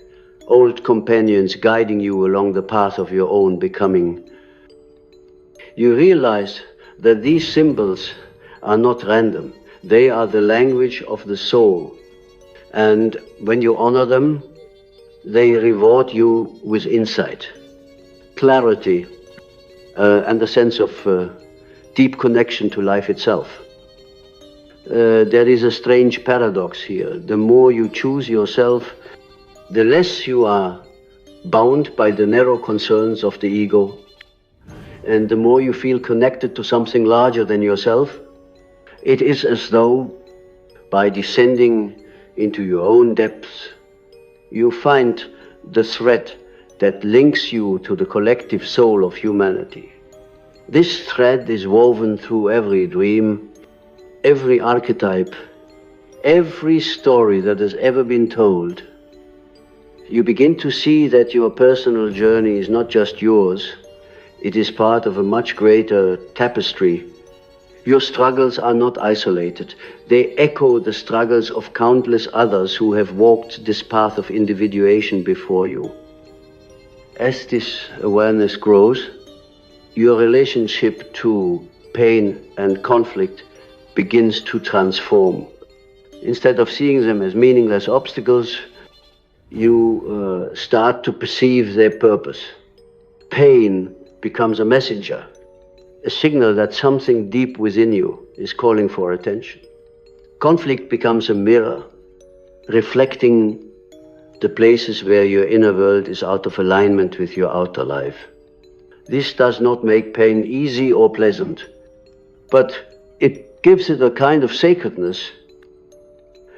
old companions guiding you along the path of your own becoming. You realize that these symbols are not random. They are the language of the soul. And when you honor them, they reward you with insight, clarity, and a sense of deep connection to life itself. There is a strange paradox here. The more you choose yourself, the less you are bound by the narrow concerns of the ego, and the more you feel connected to something larger than yourself. It is as though, by descending into your own depths, you find the thread that links you to the collective soul of humanity. This thread is woven through every dream, every archetype, every story that has ever been told. You begin to see that your personal journey is not just yours, it is part of a much greater tapestry. Your struggles are not isolated. They echo the struggles of countless others who have walked this path of individuation before you. As this awareness grows, your relationship to pain and conflict begins to transform. Instead of seeing them as meaningless obstacles, you start to perceive their purpose. Pain becomes a messenger, a signal that something deep within you is calling for attention. Conflict becomes a mirror, reflecting the places where your inner world is out of alignment with your outer life. This does not make pain easy or pleasant, but it gives it a kind of sacredness.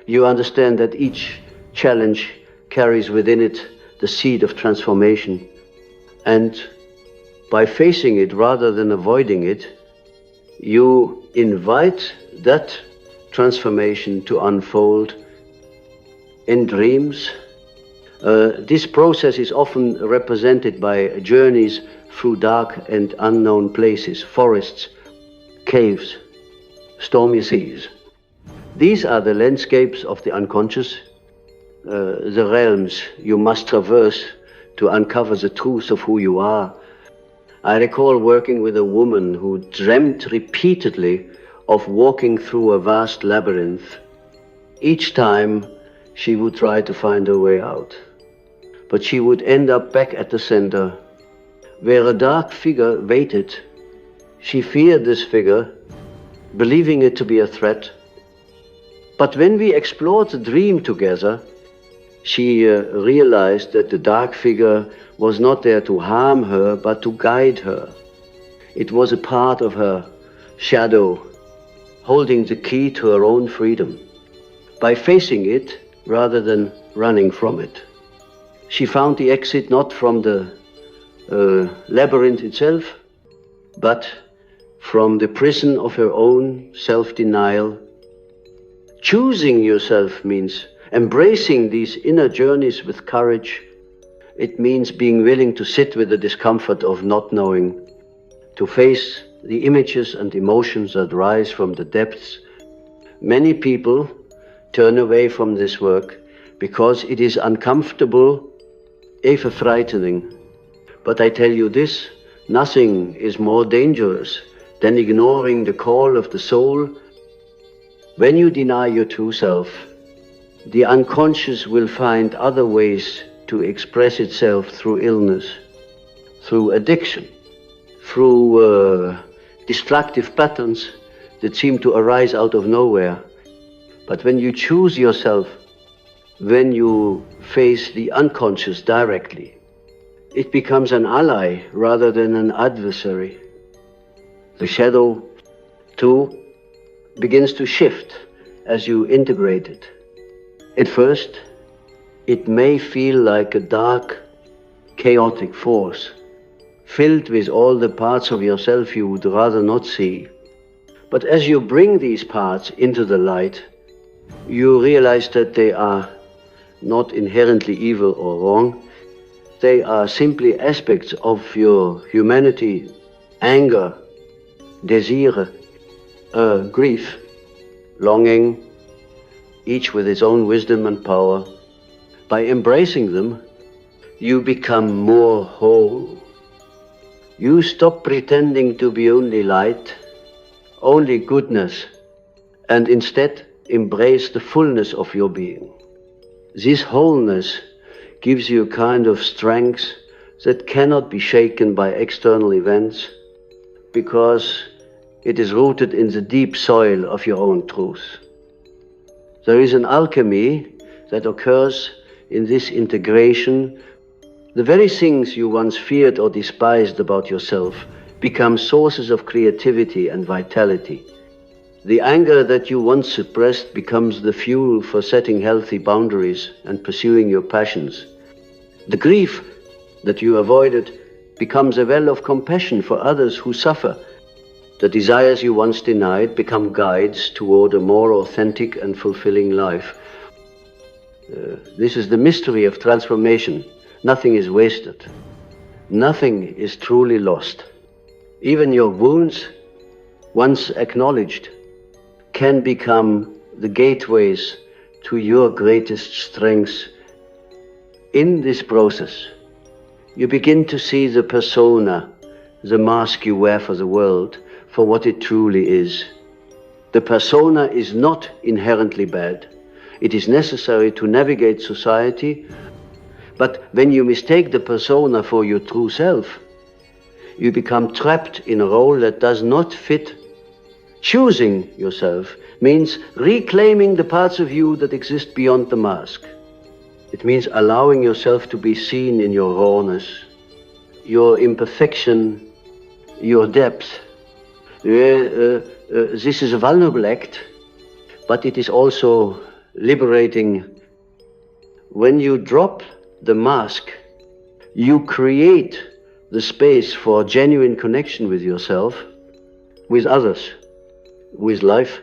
You understand that each challenge carries within it the seed of transformation, and by facing it rather than avoiding it, you invite that transformation to unfold in dreams. This process is often represented by journeys through dark and unknown places, forests, caves, stormy seas. These are the landscapes of the unconscious, the realms you must traverse to uncover the truth of who you are. I recall working with a woman who dreamt repeatedly of walking through a vast labyrinth. Each time she would try to find her way out, but she would end up back at the center, where a dark figure waited. She feared this figure, believing it to be a threat. But when we explored the dream together, she realized that the dark figure was not there to harm her, but to guide her. It was a part of her shadow, holding the key to her own freedom. By facing it, rather than running from it, she found the exit not from the labyrinth itself, but from the prison of her own self-denial. Choosing yourself means embracing these inner journeys with courage. It means being willing to sit with the discomfort of not knowing, to face the images and emotions that rise from the depths. Many people turn away from this work because it is uncomfortable, even frightening. But I tell you this, nothing is more dangerous than ignoring the call of the soul. When you deny your true self, the unconscious will find other ways to express itself through illness, through addiction, through destructive patterns that seem to arise out of nowhere. But when you choose yourself, when you face the unconscious directly, it becomes an ally rather than an adversary. The shadow, too, begins to shift as you integrate it. At first, it may feel like a dark, chaotic force, filled with all the parts of yourself you would rather not see. But as you bring these parts into the light, you realize that they are not inherently evil or wrong. They are simply aspects of your humanity, anger, desire, grief, longing, each with its own wisdom and power. By embracing them, you become more whole. You stop pretending to be only light, only goodness, and instead embrace the fullness of your being. This wholeness gives you a kind of strength that cannot be shaken by external events, because it is rooted in the deep soil of your own truth. There is an alchemy that occurs in this integration. The very things you once feared or despised about yourself become sources of creativity and vitality. The anger that you once suppressed becomes the fuel for setting healthy boundaries and pursuing your passions. The grief that you avoided becomes a well of compassion for others who suffer. The desires you once denied become guides toward a more authentic and fulfilling life. This is the mystery of transformation. Nothing is wasted. Nothing is truly lost. Even your wounds, once acknowledged, can become the gateways to your greatest strengths. In this process, you begin to see the persona, the mask you wear for the world, for what it truly is. The persona is not inherently bad. It is necessary to navigate society, but when you mistake the persona for your true self, you become trapped in a role that does not fit. Choosing yourself means reclaiming the parts of you that exist beyond the mask. It means allowing yourself to be seen in your rawness, your imperfection, your depth. This is a vulnerable act, but it is also liberating. When you drop the mask, you create the space for genuine connection with yourself, with others, with life.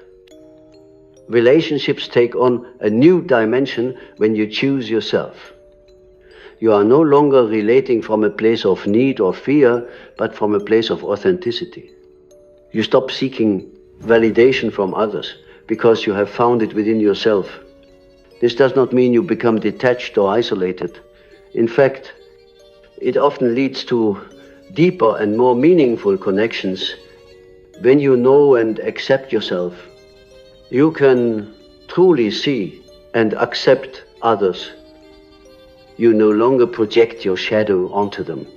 Relationships take on a new dimension when you choose yourself. You are no longer relating from a place of need or fear, but from a place of authenticity. You stop seeking validation from others because you have found it within yourself. This does not mean you become detached or isolated. In fact, it often leads to deeper and more meaningful connections. When you know and accept yourself, you can truly see and accept others. You no longer project your shadow onto them,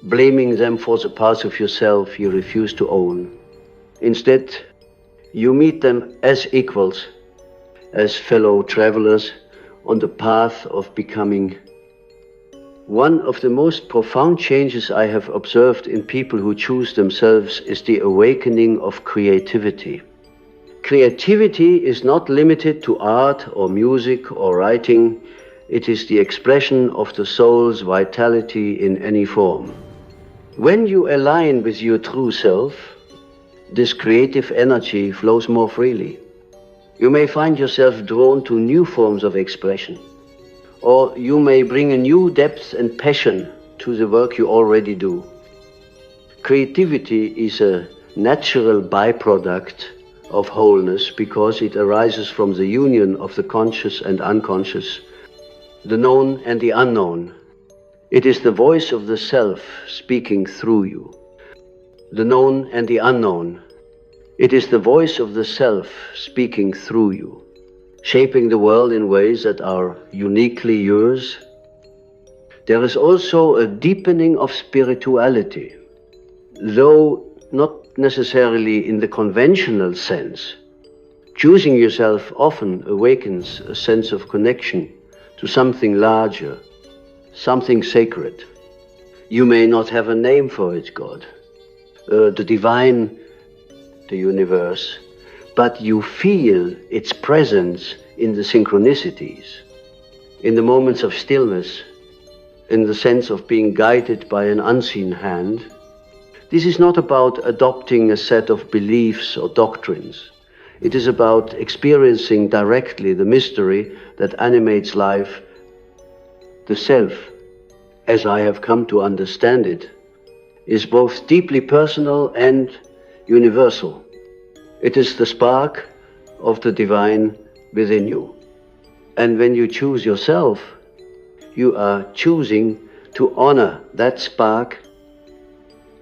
blaming them for the parts of yourself you refuse to own. Instead, you meet them as equals, as fellow travelers on the path of becoming. One of the most profound changes I have observed in people who choose themselves is the awakening of creativity. Creativity is not limited to art or music or writing. It is the expression of the soul's vitality in any form. When you align with your true self, this creative energy flows more freely. You may find yourself drawn to new forms of expression, or you may bring a new depth and passion to the work you already do. Creativity is a natural byproduct of wholeness because it arises from the union of the conscious and unconscious, the known and the unknown. It is the voice of the self speaking through you. The known and the unknown. It is the voice of the self speaking through you, shaping the world in ways that are uniquely yours. There is also a deepening of spirituality, though not necessarily in the conventional sense. Choosing yourself often awakens a sense of connection to something larger, something sacred. You may not have a name for it, God, the divine, the universe, but you feel its presence in the synchronicities, in the moments of stillness, in the sense of being guided by an unseen hand. This is not about adopting a set of beliefs or doctrines. It is about experiencing directly the mystery that animates life. The self, as I have come to understand it, is both deeply personal and universal. It is the spark of the divine within you. And when you choose yourself, you are choosing to honor that spark.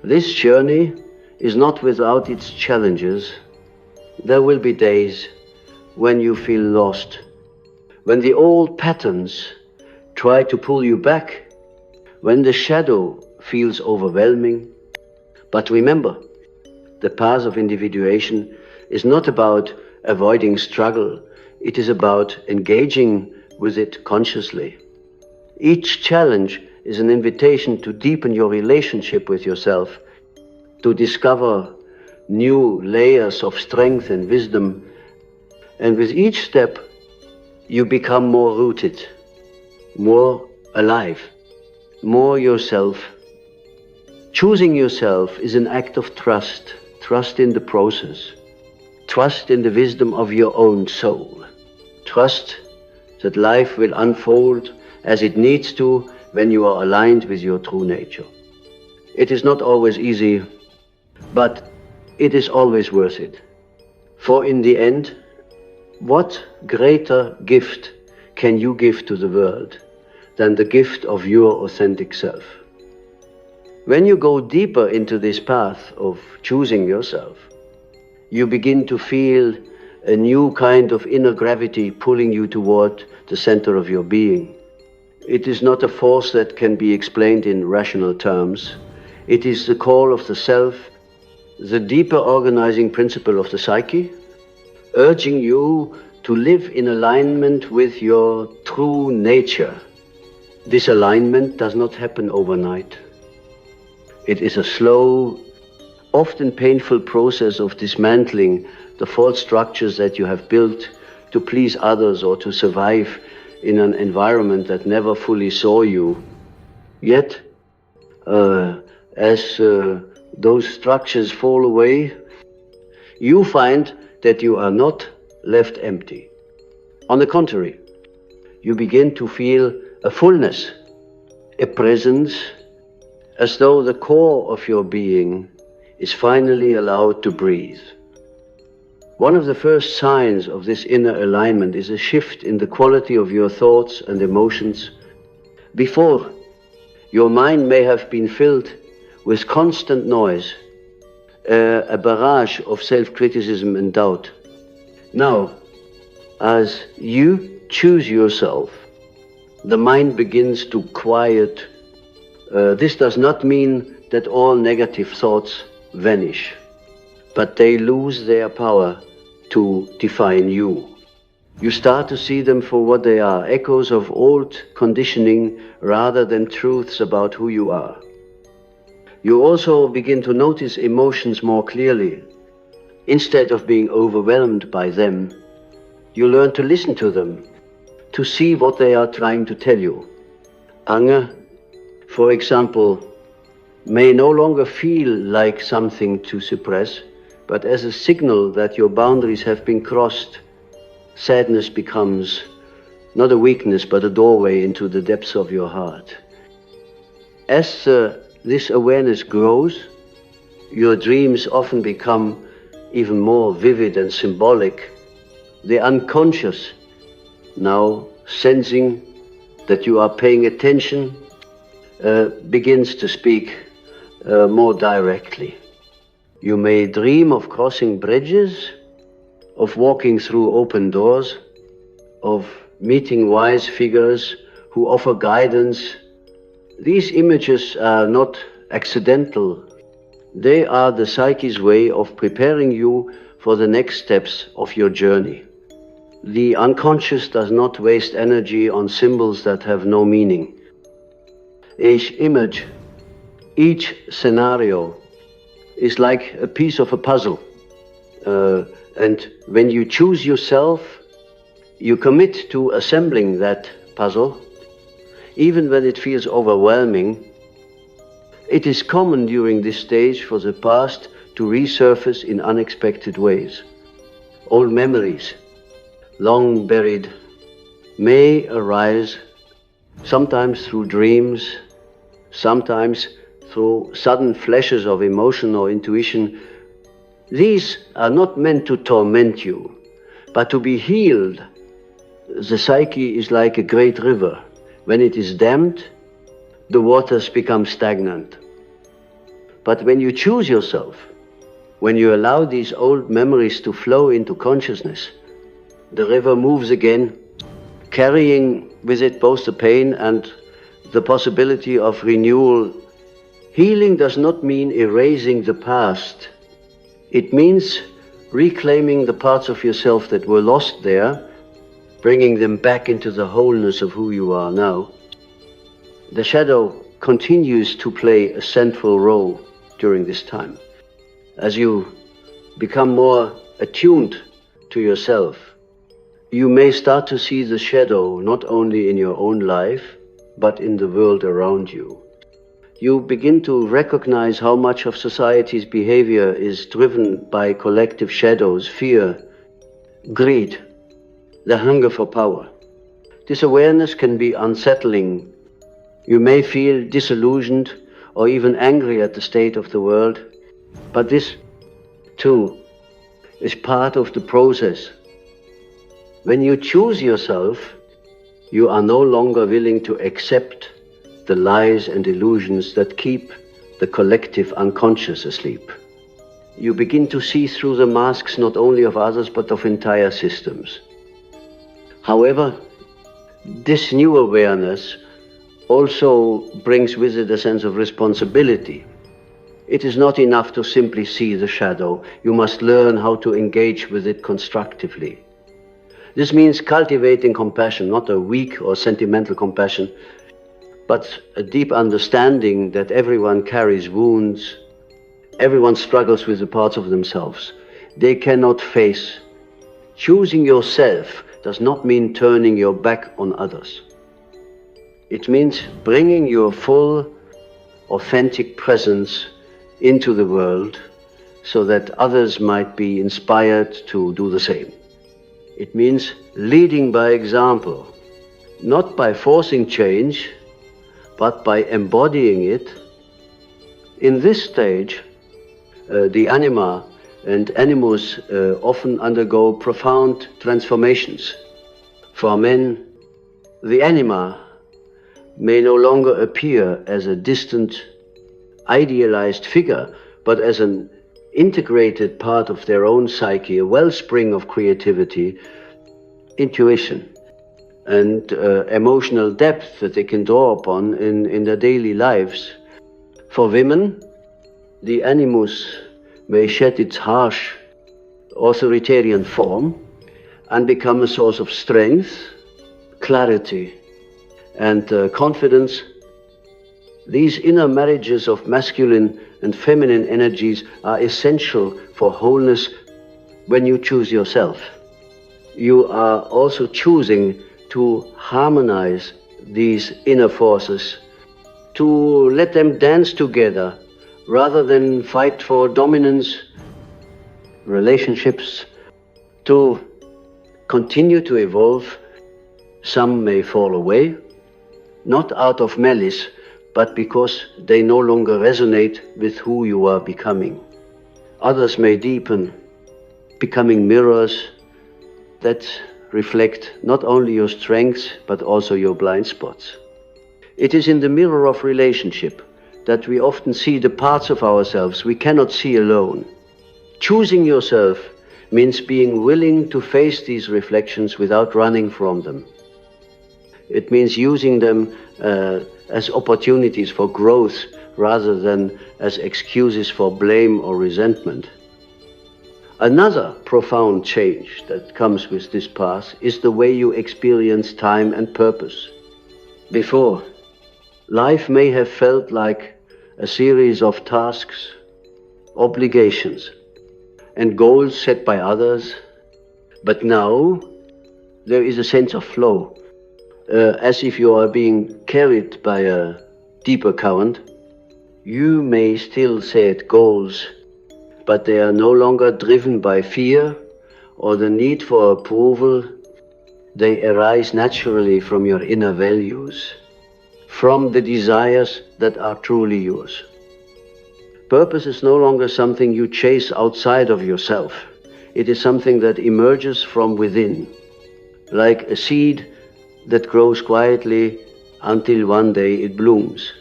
This journey is not without its challenges. There will be days when you feel lost, when the old patterns try to pull you back, when the shadow feels overwhelming. But remember, the path of individuation is not about avoiding struggle. It is about engaging with it consciously. Each challenge is an invitation to deepen your relationship with yourself, to discover new layers of strength and wisdom. And with each step, you become more rooted, more alive, more yourself. Choosing yourself is an act of trust, trust in the process, trust in the wisdom of your own soul, trust that life will unfold as it needs to when you are aligned with your true nature. It is not always easy, but it is always worth it. For in the end, what greater gift can you give to the world than the gift of your authentic self? When you go deeper into this path of choosing yourself, you begin to feel a new kind of inner gravity pulling you toward the center of your being. It is not a force that can be explained in rational terms. It is the call of the self, the deeper organizing principle of the psyche, urging you to live in alignment with your true nature. This alignment does not happen overnight. It is a slow, often painful process of dismantling the false structures that you have built to please others or to survive in an environment that never fully saw you. Yet, as those structures fall away, you find that you are not left empty. On the contrary, you begin to feel a fullness, a presence, as though the core of your being is finally allowed to breathe. One of the first signs of this inner alignment is a shift in the quality of your thoughts and emotions. Before, your mind may have been filled with constant noise, a barrage of self-criticism and doubt. Now, as you choose yourself, the mind begins to quiet. This does not mean that all negative thoughts vanish, but they lose their power to define you. You start to see them for what they are, echoes of old conditioning rather than truths about who you are. You also begin to notice emotions more clearly. Instead of being overwhelmed by them, you learn to listen to them, to see what they are trying to tell you. Anger, for example, may no longer feel like something to suppress, but as a signal that your boundaries have been crossed. Sadness becomes not a weakness, but a doorway into the depths of your heart. As this awareness grows, your dreams often become even more vivid and symbolic. The unconscious, now sensing that you are paying attention, begins to speak more directly. You may dream of crossing bridges, of walking through open doors, of meeting wise figures who offer guidance. These images are not accidental. They are the psyche's way of preparing you for the next steps of your journey. The unconscious does not waste energy on symbols that have no meaning. Each image, each scenario is like a piece of a puzzle. And when you choose yourself, you commit to assembling that puzzle, even when it feels overwhelming. It is common during this stage for the past to resurface in unexpected ways. Old memories, long buried, may arise, sometimes through dreams, sometimes through sudden flashes of emotion or intuition. These are not meant to torment you, but to be healed. The psyche is like a great river. When it is dammed, the waters become stagnant. But when you choose yourself, when you allow these old memories to flow into consciousness, the river moves again, carrying with it both the pain and the possibility of renewal. Healing does not mean erasing the past. It means reclaiming the parts of yourself that were lost there, bringing them back into the wholeness of who you are now. The shadow continues to play a central role during this time. As you become more attuned to yourself, you may start to see the shadow not only in your own life, but in the world around you. You begin to recognize how much of society's behavior is driven by collective shadows, fear, greed, the hunger for power. This awareness can be unsettling. You may feel disillusioned or even angry at the state of the world, but this, too, is part of the process. When you choose yourself, you are no longer willing to accept the lies and illusions that keep the collective unconscious asleep. You begin to see through the masks not only of others, but of entire systems. However, this new awareness also brings with it a sense of responsibility. It is not enough to simply see the shadow. You must learn how to engage with it constructively. This means cultivating compassion, not a weak or sentimental compassion, but a deep understanding that everyone carries wounds, everyone struggles with the parts of themselves they cannot face. Choosing yourself does not mean turning your back on others. It means bringing your full, authentic presence into the world so that others might be inspired to do the same. It means leading by example, not by forcing change, but by embodying it. In this stage, the anima and animus often undergo profound transformations. For men, the anima may no longer appear as a distant, idealized figure, but as an integrated part of their own psyche, a wellspring of creativity, intuition, and emotional depth that they can draw upon in their daily lives. For women, the animus may shed its harsh, authoritarian form and become a source of strength, clarity, and confidence. These inner marriages of masculine and feminine energies are essential for wholeness when you choose yourself. You are also choosing to harmonize these inner forces, to let them dance together rather than fight for dominance. Relationships to continue to evolve. Some may fall away, not out of malice, but because they no longer resonate with who you are becoming. Others may deepen, becoming mirrors that reflect not only your strengths, but also your blind spots. It is in the mirror of relationship that we often see the parts of ourselves we cannot see alone. Choosing yourself means being willing to face these reflections without running from them. It means using them as opportunities for growth rather than as excuses for blame or resentment. Another profound change that comes with this path is the way you experience time and purpose. Before, life may have felt like a series of tasks, obligations, and goals set by others, but now there is a sense of flow, as if you are being carried by a deeper current. You may still set goals, but they are no longer driven by fear or the need for approval. They arise naturally from your inner values, from the desires that are truly yours. Purpose is no longer something you chase outside of yourself. It is something that emerges from within, like a seed that grows quietly until one day it blooms.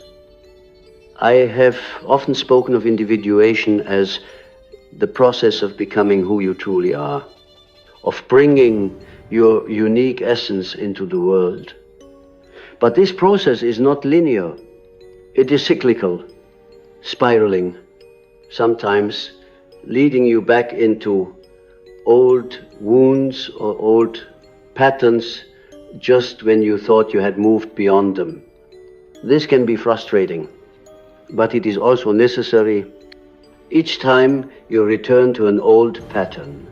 I have often spoken of individuation as the process of becoming who you truly are, of bringing your unique essence into the world. But this process is not linear. It is cyclical, spiraling, sometimes leading you back into old wounds or old patterns just when you thought you had moved beyond them. This can be frustrating, but it is also necessary. Each time you return to an old pattern,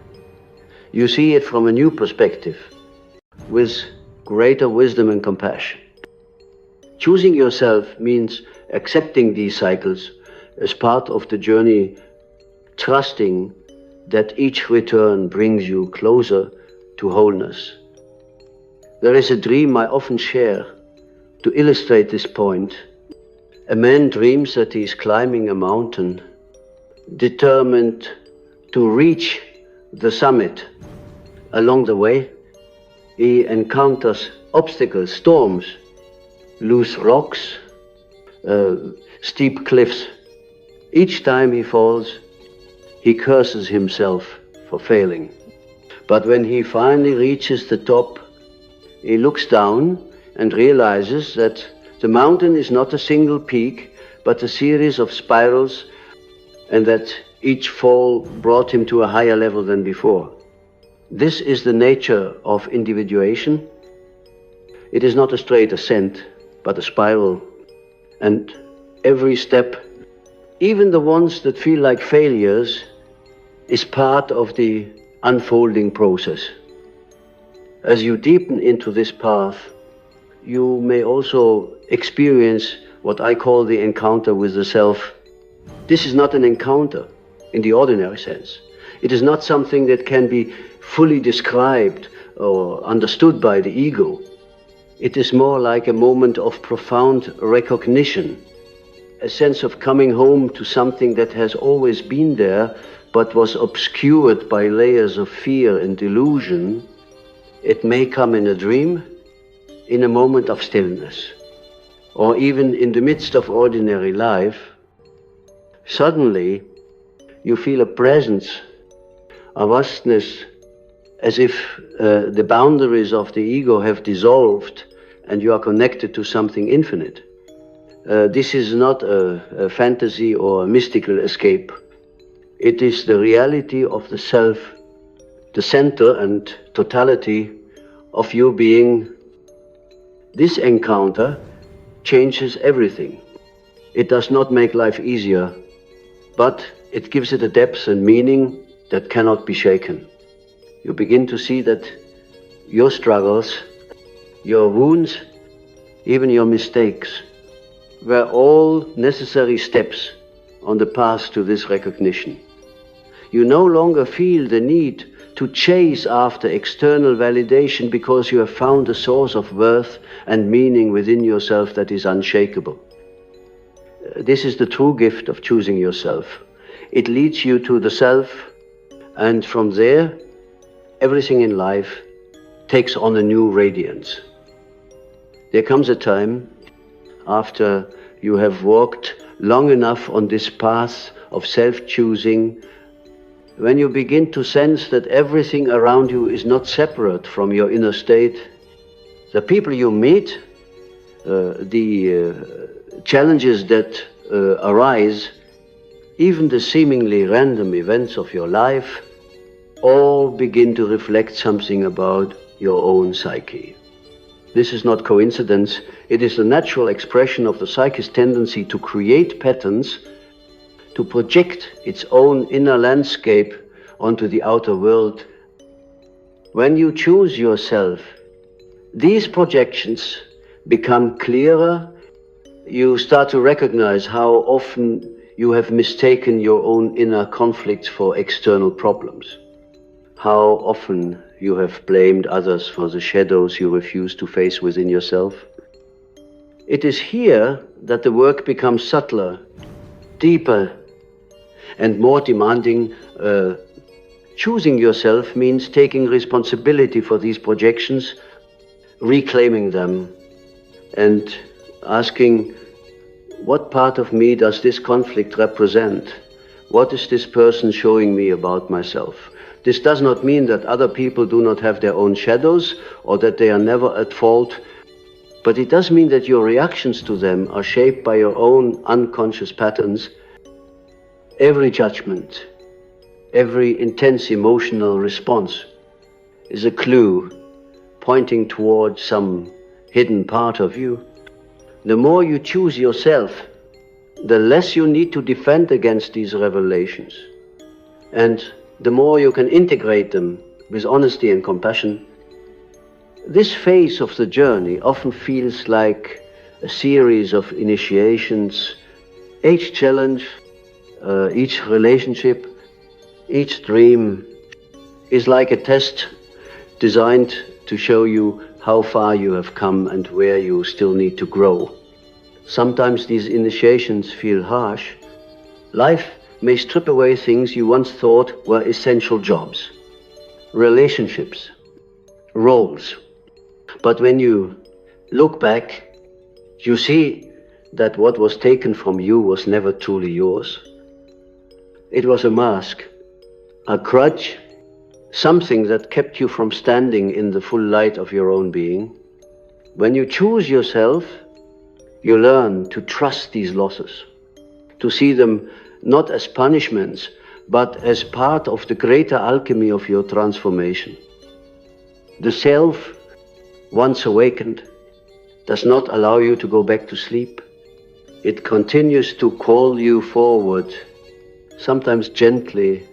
you see it from a new perspective, with greater wisdom and compassion. Choosing yourself means accepting these cycles as part of the journey, trusting that each return brings you closer to wholeness. There is a dream I often share to illustrate this point. A man dreams that he is climbing a mountain, determined to reach the summit. Along the way, he encounters obstacles, storms, loose rocks, steep cliffs. Each time he falls, he curses himself for failing. But when he finally reaches the top, he looks down and realizes that the mountain is not a single peak, but a series of spirals, and that each fall brought him to a higher level than before. This is the nature of individuation. It is not a straight ascent, but a spiral. And every step, even the ones that feel like failures, is part of the unfolding process. As you deepen into this path, you may also experience what I call the encounter with the self. This is not an encounter in the ordinary sense. It is not something that can be fully described or understood by the ego. It is more like a moment of profound recognition, a sense of coming home to something that has always been there, but was obscured by layers of fear and delusion. It may come in a dream, in a moment of stillness, or even in the midst of ordinary life. Suddenly, you feel a presence, a vastness, as if the boundaries of the ego have dissolved and you are connected to something infinite. This is not a fantasy or a mystical escape. It is the reality of the self, the center and totality of your being. This encounter changes everything. It does not make life easier, but it gives it a depth and meaning that cannot be shaken. You begin to see that your struggles, your wounds, even your mistakes, were all necessary steps on the path to this recognition. You no longer feel the need to chase after external validation because you have found a source of worth and meaning within yourself that is unshakable. This is the true gift of choosing yourself. It leads you to the self, and from there, everything in life takes on a new radiance. There comes a time after you have walked long enough on this path of self-choosing, when you begin to sense that everything around you is not separate from your inner state. The people you meet, the challenges that arise, even the seemingly random events of your life, all begin to reflect something about your own psyche. This is not coincidence. It is the natural expression of the psyche's tendency to create patterns, to project its own inner landscape onto the outer world. When you choose yourself, these projections become clearer. You start to recognize how often you have mistaken your own inner conflicts for external problems. How often you have blamed others for the shadows you refuse to face within yourself. It is here that the work becomes subtler, deeper, and more demanding. Choosing yourself means taking responsibility for these projections, reclaiming them, and asking, what part of me does this conflict represent? What is this person showing me about myself? This does not mean that other people do not have their own shadows or that they are never at fault, but it does mean that your reactions to them are shaped by your own unconscious patterns. Every judgment, every intense emotional response is a clue pointing towards some hidden part of you. The more you choose yourself, the less you need to defend against these revelations, and the more you can integrate them with honesty and compassion. This phase of the journey often feels like a series of initiations. Each challenge, each relationship, each dream is like a test designed to show you how far you have come and where you still need to grow. Sometimes these initiations feel harsh. Life may strip away things you once thought were essential jobs, relationships, roles. But when you look back, you see that what was taken from you was never truly yours. It was a mask, a crutch, something that kept you from standing in the full light of your own being. When you choose yourself, you learn to trust these losses, to see them not as punishments, but as part of the greater alchemy of your transformation. The self, once awakened, does not allow you to go back to sleep. It continues to call you forward, sometimes gently,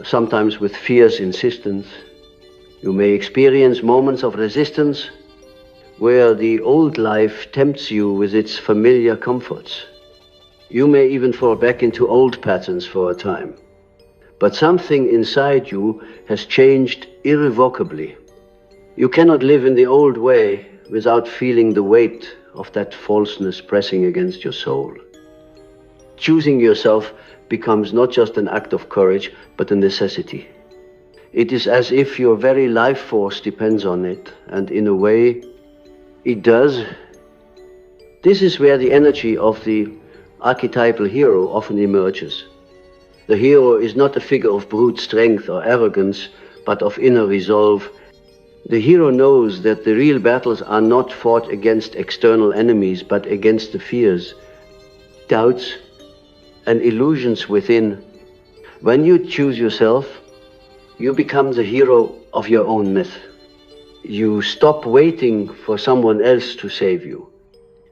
sometimes with fierce insistence. You may experience moments of resistance where the old life tempts you with its familiar comforts. You may even fall back into old patterns for a time. But something inside you has changed irrevocably. You cannot live in the old way without feeling the weight of that falseness pressing against your soul. Choosing yourself becomes not just an act of courage, but a necessity. It is as if your very life force depends on it, and in a way, it does. This is where the energy of the archetypal hero often emerges. The hero is not a figure of brute strength or arrogance, but of inner resolve. The hero knows that the real battles are not fought against external enemies, but against the fears, doubts, and illusions within. When you choose yourself, you become the hero of your own myth. You stop waiting for someone else to save you,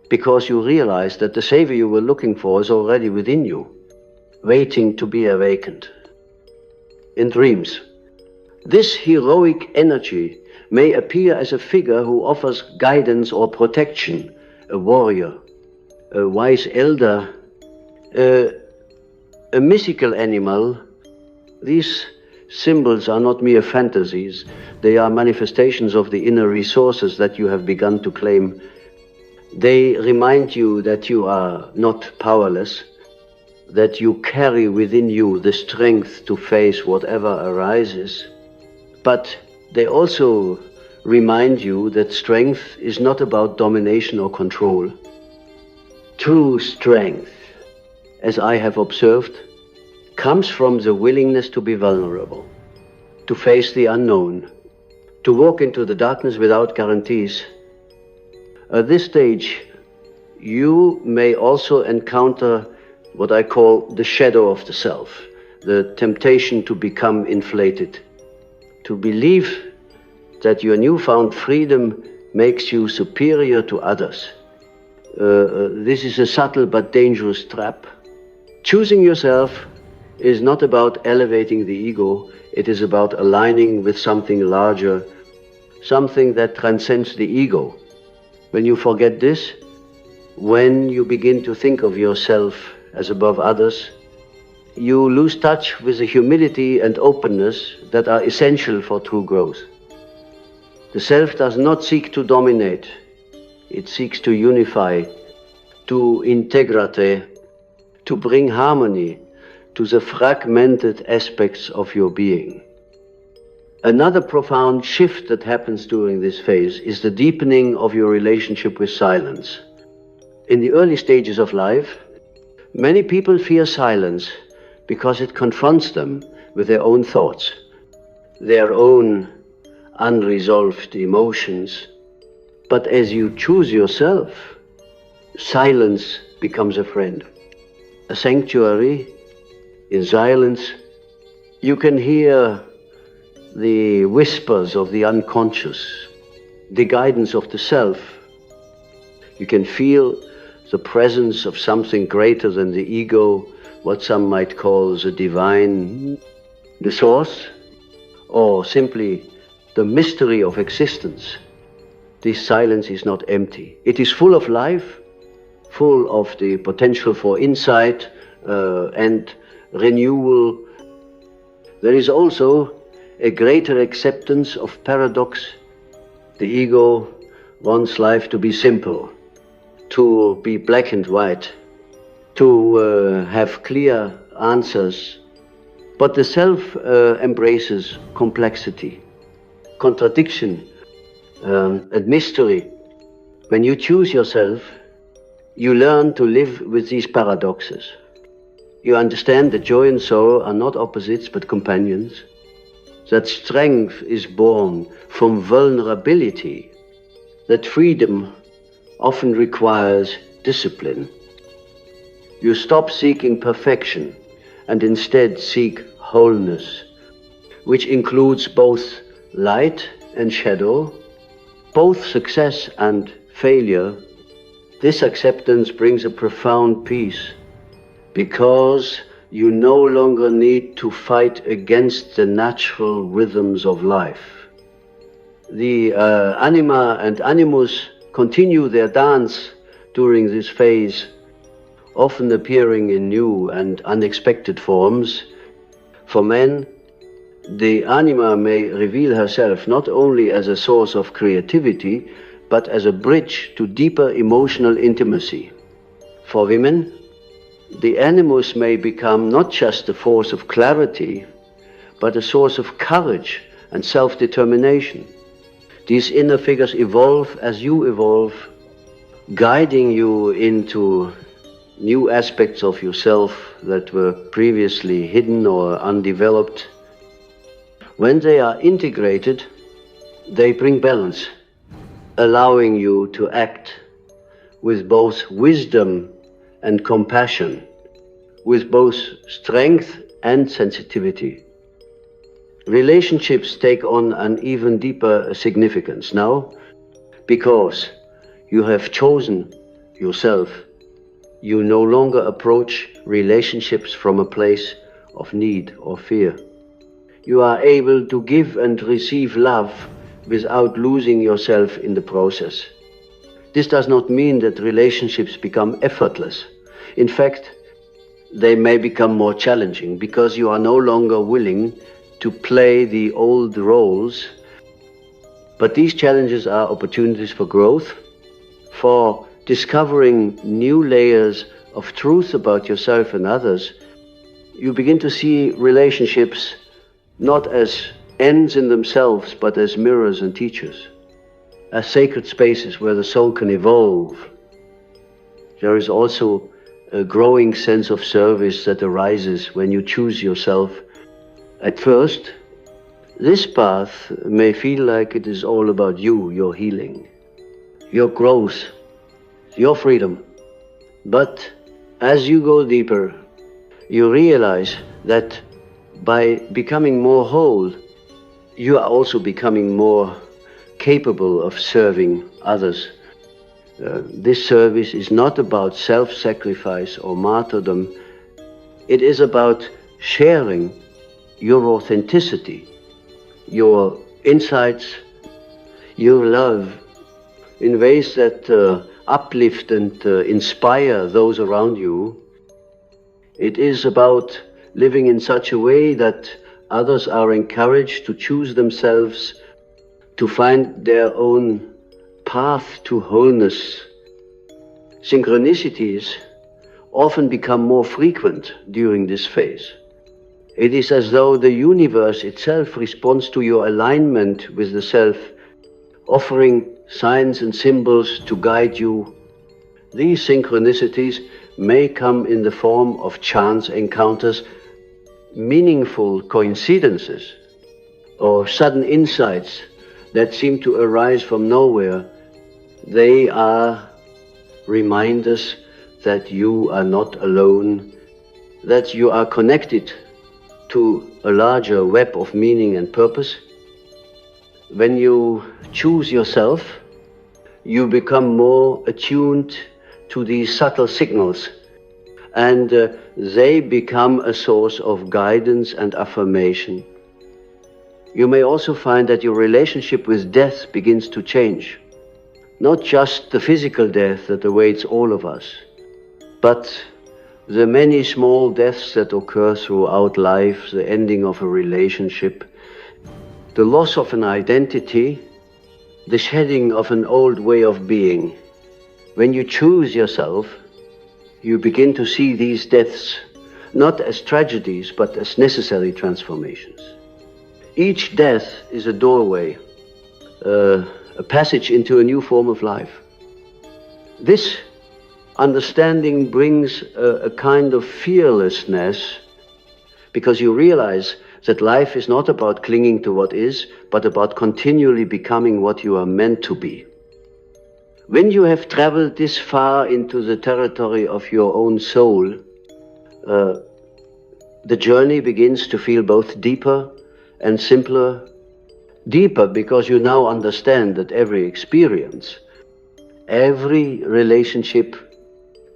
because you realize that the savior you were looking for is already within you, waiting to be awakened. In dreams, this heroic energy may appear as a figure who offers guidance or protection, a warrior, a wise elder, a mythical animal. These symbols are not mere fantasies. They are manifestations of the inner resources that you have begun to claim. They remind you that you are not powerless, that you carry within you the strength to face whatever arises. But they also remind you that strength is not about domination or control. True strength, as I have observed, comes from the willingness to be vulnerable, to face the unknown, to walk into the darkness without guarantees. At this stage, you may also encounter what I call the shadow of the self, the temptation to become inflated, to believe that your newfound freedom makes you superior to others. This is a subtle but dangerous trap. Choosing yourself is not about elevating the ego, it is about aligning with something larger, something that transcends the ego. When you forget this, when you begin to think of yourself as above others, you lose touch with the humility and openness that are essential for true growth. The self does not seek to dominate, it seeks to unify, to integrate, to bring harmony to the fragmented aspects of your being. Another profound shift that happens during this phase is the deepening of your relationship with silence. In the early stages of life, many people fear silence because it confronts them with their own thoughts, their own unresolved emotions. But as you choose yourself, silence becomes a friend, a sanctuary. In silence, you can hear the whispers of the unconscious, the guidance of the self. You can feel the presence of something greater than the ego, what some might call the divine, the source, or simply the mystery of existence. This silence is not empty. It is full of life, full of the potential for insight and renewal. There is also a greater acceptance of paradox. The ego wants life to be simple, to be black and white, to have clear answers. But the self embraces complexity, contradiction, and mystery. When you choose yourself, you learn to live with these paradoxes. You understand that joy and sorrow are not opposites but companions, that strength is born from vulnerability, that freedom often requires discipline. You stop seeking perfection and instead seek wholeness, which includes both light and shadow, both success and failure. This acceptance brings a profound peace, because you no longer need to fight against the natural rhythms of life. The anima and animus continue their dance during this phase, often appearing in new and unexpected forms. For men, The anima may reveal herself not only as a source of creativity, but as a bridge to deeper emotional intimacy. For women, the animus may become not just a force of clarity, but a source of courage and self-determination. These inner figures evolve as you evolve, guiding you into new aspects of yourself that were previously hidden or undeveloped. When they are integrated, they bring balance, allowing you to act with both wisdom and compassion, with both strength and sensitivity. Relationships take on an even deeper significance now because you have chosen yourself. You no longer approach relationships from a place of need or fear. You are able to give and receive love without losing yourself in the process. This does not mean that relationships become effortless. In fact, they may become more challenging because you are no longer willing to play the old roles. But these challenges are opportunities for growth, for discovering new layers of truth about yourself and others. You begin to see relationships not as ends in themselves, but as mirrors and teachers, as sacred spaces where the soul can evolve. There is also a growing sense of service that arises when you choose yourself. At first, this path may feel like it is all about you, your healing, your growth, your freedom. But as you go deeper, you realize that by becoming more whole, you are also becoming more capable of serving others. This service is not about self-sacrifice or martyrdom. It is about sharing your authenticity, your insights, your love in ways that uplift and inspire those around you. It is about living in such a way that others are encouraged to choose themselves, to find their own path to wholeness. Synchronicities often become more frequent during this phase. It is as though the universe itself responds to your alignment with the self, offering signs and symbols to guide you. These synchronicities may come in the form of chance encounters, meaningful coincidences, or sudden insights that seem to arise from nowhere. They are reminders that you are not alone, that you are connected to a larger web of meaning and purpose. When you choose yourself, you become more attuned to these subtle signals, and they become a source of guidance and affirmation. You may also find that your relationship with death begins to change. Not just the physical death that awaits all of us, but the many small deaths that occur throughout life, the ending of a relationship, the loss of an identity, the shedding of an old way of being. When you choose yourself, you begin to see these deaths not as tragedies, but as necessary transformations. Each death is a doorway, a passage into a new form of life. This understanding brings a kind of fearlessness, because you realize that life is not about clinging to what is, but about continually becoming what you are meant to be. When you have traveled this far into the territory of your own soul, the journey begins to feel both deeper and simpler. Deeper because you now understand that every experience, every relationship,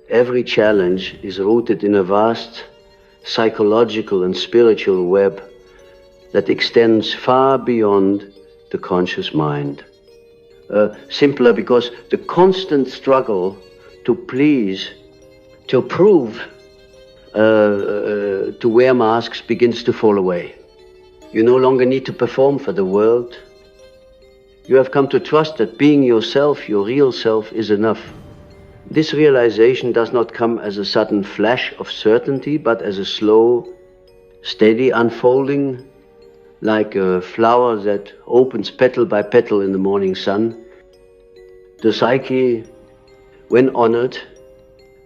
every challenge is rooted in a vast psychological and spiritual web that extends far beyond the conscious mind. Simpler because the constant struggle to please, to prove, to wear masks begins to fall away. You no longer need to perform for the world. You have come to trust that being yourself, your real self, is enough. This realization does not come as a sudden flash of certainty, but as a slow, steady unfolding, like a flower that opens petal by petal in the morning sun. The psyche, when honored,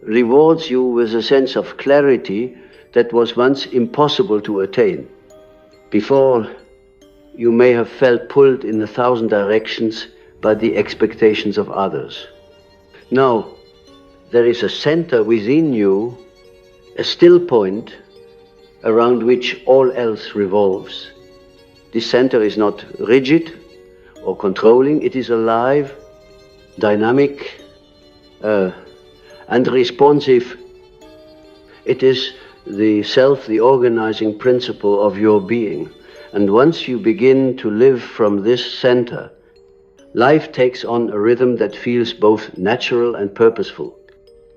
rewards you with a sense of clarity that was once impossible to attain. Before, you may have felt pulled in 1,000 directions by the expectations of others. Now, there is a center within you, a still point around which all else revolves. This center is not rigid or controlling, it is alive, dynamic, and responsive. It is the self, the organizing principle of your being. And once you begin to live from this center, life takes on a rhythm that feels both natural and purposeful.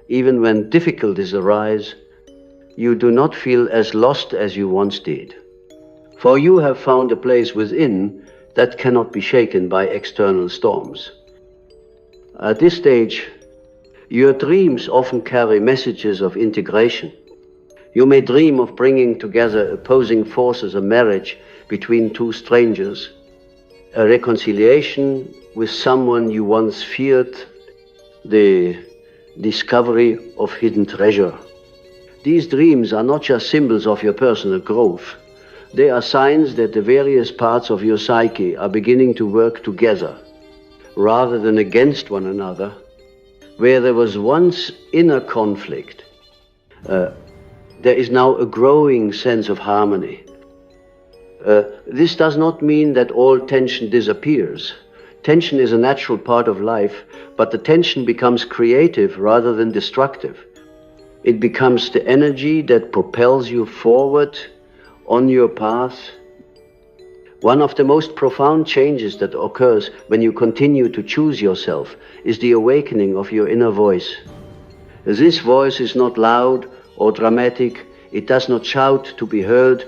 Even when difficulties arise, you do not feel as lost as you once did. For you have found a place within that cannot be shaken by external storms. At this stage, your dreams often carry messages of integration. You may dream of bringing together opposing forces, a marriage between two strangers, a reconciliation with someone you once feared, the discovery of hidden treasure. These dreams are not just symbols of your personal growth. They are signs that the various parts of your psyche are beginning to work together, rather than against one another. Where there was once inner conflict, there is now a growing sense of harmony. This does not mean that all tension disappears. Tension is a natural part of life, but the tension becomes creative rather than destructive. It becomes the energy that propels you forward on your path. One of the most profound changes that occurs when you continue to choose yourself is the awakening of your inner voice. This voice is not loud or dramatic. It does not shout to be heard.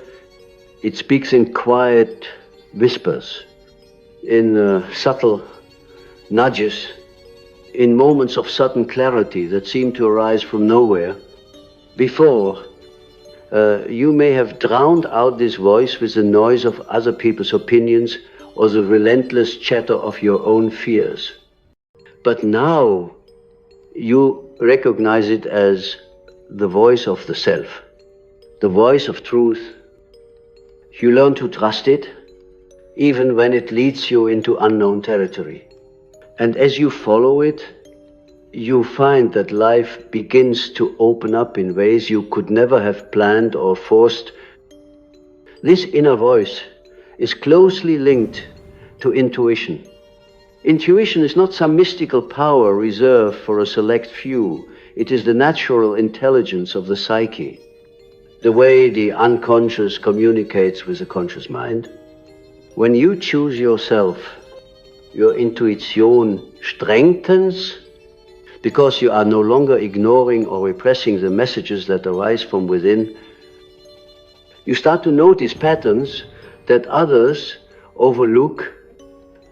It speaks in quiet whispers, in subtle nudges, in moments of sudden clarity that seem to arise from nowhere. Before, you may have drowned out this voice with the noise of other people's opinions or the relentless chatter of your own fears. But now you recognize it as the voice of the self, the voice of truth. You learn to trust it, even when it leads you into unknown territory. And as you follow it, you find that life begins to open up in ways you could never have planned or forced. This inner voice is closely linked to intuition. Intuition is not some mystical power reserved for a select few. It is the natural intelligence of the psyche, the way the unconscious communicates with the conscious mind. When you choose yourself, your intuition strengthens, because you are no longer ignoring or repressing the messages that arise from within. You start to notice patterns that others overlook,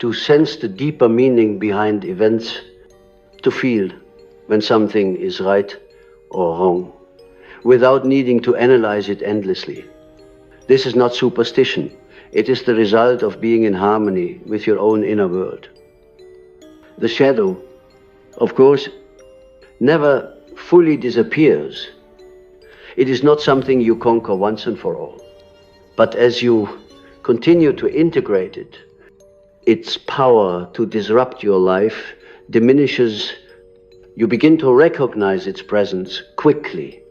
to sense the deeper meaning behind events, to feel when something is right or wrong, without needing to analyze it endlessly. This is not superstition. It is the result of being in harmony with your own inner world. The shadow, of course, never fully disappears. It is not something you conquer once and for all. But as you continue to integrate it, its power to disrupt your life diminishes. You begin to recognize its presence quickly,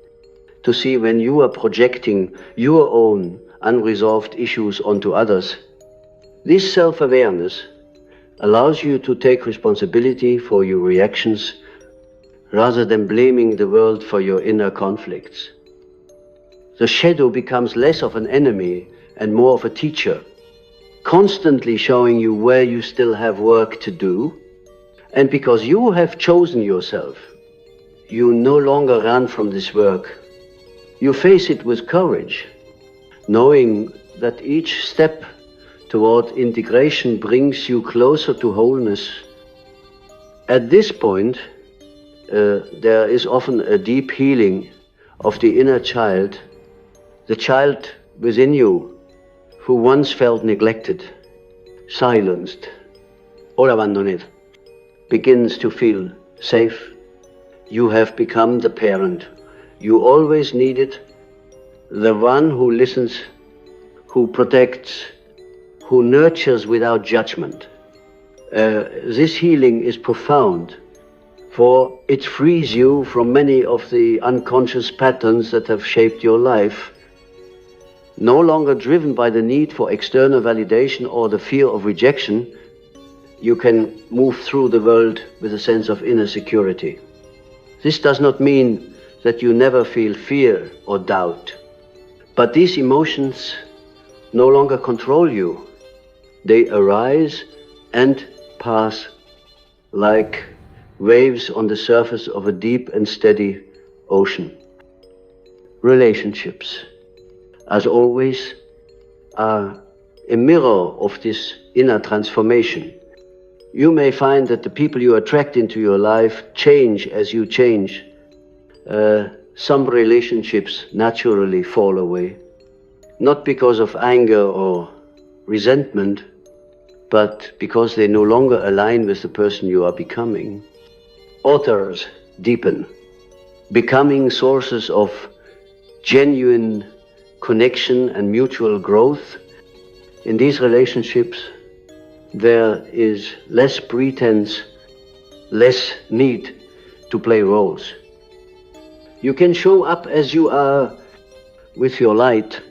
to see when you are projecting your own unresolved issues onto others. This self-awareness allows you to take responsibility for your reactions rather than blaming the world for your inner conflicts. The shadow becomes less of an enemy and more of a teacher, constantly showing you where you still have work to do. And because you have chosen yourself, you no longer run from this work. You face it with courage, knowing that each step toward integration brings you closer to wholeness. At this point, there is often a deep healing of the inner child, the child within you who once felt neglected, silenced, or abandoned, begins to feel safe. You have become the parent you always needed, the one who listens, who protects, who nurtures without judgment. This healing is profound, for it frees you from many of the unconscious patterns that have shaped your life. No longer driven by the need for external validation or the fear of rejection, you can move through the world with a sense of inner security. This does not mean that you never feel fear or doubt, but these emotions no longer control you. They arise and pass like waves on the surface of a deep and steady ocean. Relationships, as always, are a mirror of this inner transformation. You may find that the people you attract into your life change as you change. Some relationships naturally fall away, not because of anger or resentment, but because they no longer align with the person you are becoming. Others deepen, becoming sources of genuine connection and mutual growth. In these relationships, there is less pretense, less need to play roles. You can show up as you are with your light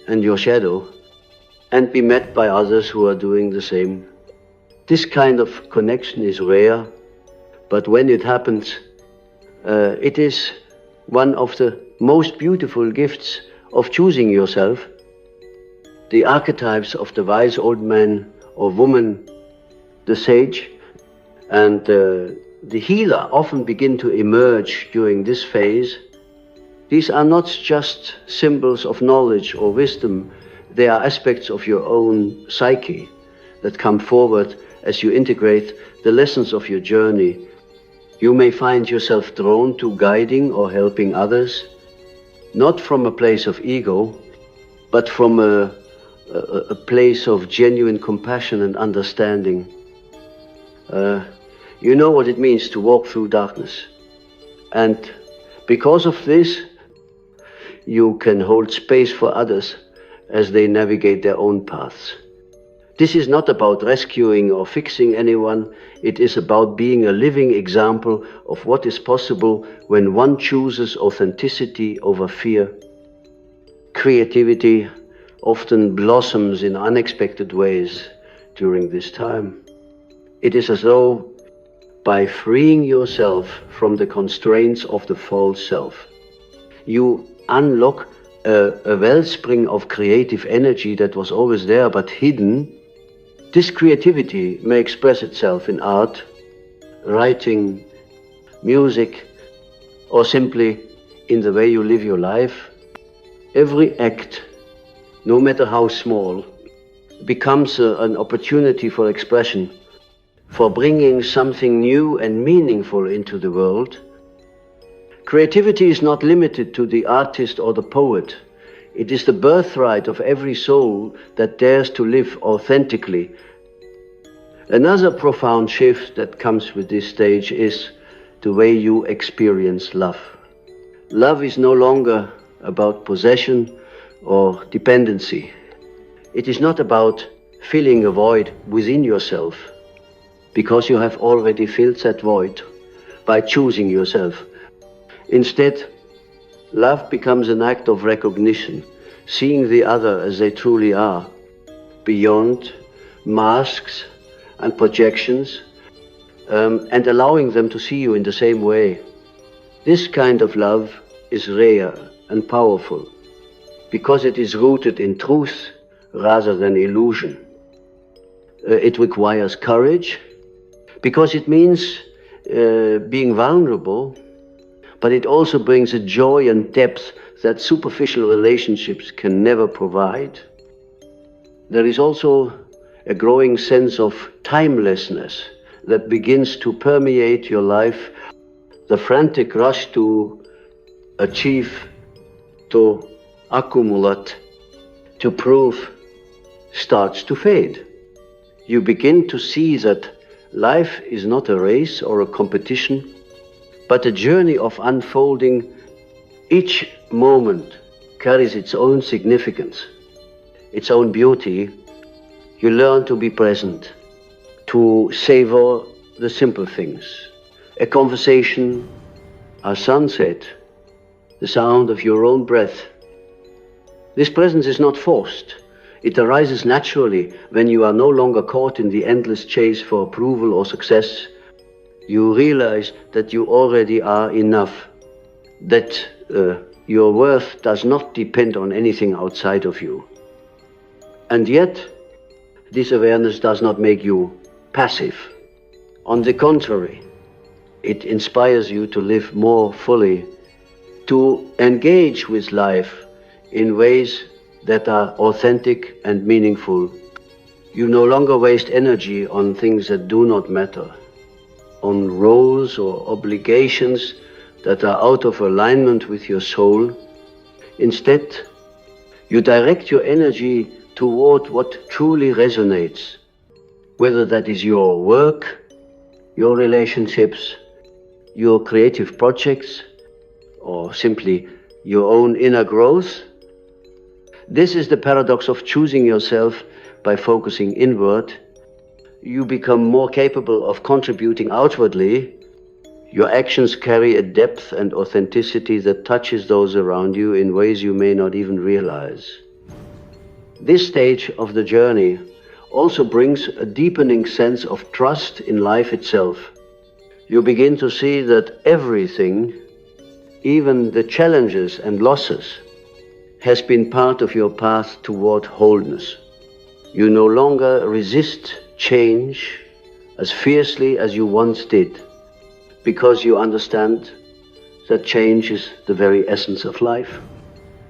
and your shadow and be met by others who are doing the same. This kind of connection is rare, but when it happens, it is one of the most beautiful gifts of choosing yourself. The archetypes of the wise old man or woman, the sage, and the healer often begin to emerge during this phase. These are not just symbols of knowledge or wisdom, they are aspects of your own psyche that come forward as you integrate the lessons of your journey. You may find yourself drawn to guiding or helping others, not from a place of ego, but from a place of genuine compassion and understanding. You know what it means to walk through darkness. And because of this, you can hold space for others as they navigate their own paths. This is not about rescuing or fixing anyone. It is about being a living example of what is possible when one chooses authenticity over fear. Creativity often blossoms in unexpected ways during this time. It is as though by freeing yourself from the constraints of the false self, you unlock a wellspring of creative energy that was always there but hidden. This creativity may express itself in art, writing, music, or simply in the way you live your life. Every act, no matter how small, becomes an opportunity for expression, for bringing something new and meaningful into the world. Creativity is not limited to the artist or the poet. It is the birthright of every soul that dares to live authentically. Another profound shift that comes with this stage is the way you experience love. Love is no longer about possession or dependency. It is not about filling a void within yourself, because you have already filled that void by choosing yourself. Instead, love becomes an act of recognition, seeing the other as they truly are, beyond masks and projections, and allowing them to see you in the same way. This kind of love is rare and powerful, because it is rooted in truth rather than illusion. It requires courage, because it means being vulnerable, but it also brings a joy and depth that superficial relationships can never provide. There is also a growing sense of timelessness that begins to permeate your life. The frantic rush to achieve, to accumulate, to prove, starts to fade. You begin to see that life is not a race or a competition, but a journey of unfolding. Each moment carries its own significance, its own beauty. You learn to be present, to savor the simple things. A conversation, a sunset, the sound of your own breath. This presence is not forced. It arises naturally when you are no longer caught in the endless chase for approval or success. You realize that you already are enough, that your worth does not depend on anything outside of you. And yet, this awareness does not make you passive. On the contrary, it inspires you to live more fully, to engage with life in ways that are authentic and meaningful. You no longer waste energy on things that do not matter, on roles or obligations that are out of alignment with your soul. Instead, you direct your energy toward what truly resonates, whether that is your work, your relationships, your creative projects, or simply your own inner growth. This is the paradox of choosing yourself by focusing inward. You become more capable of contributing outwardly. Your actions carry a depth and authenticity that touches those around you in ways you may not even realize. This stage of the journey also brings a deepening sense of trust in life itself. You begin to see that everything, even the challenges and losses, has been part of your path toward wholeness. You no longer resist change as fiercely as you once did, because you understand that change is the very essence of life.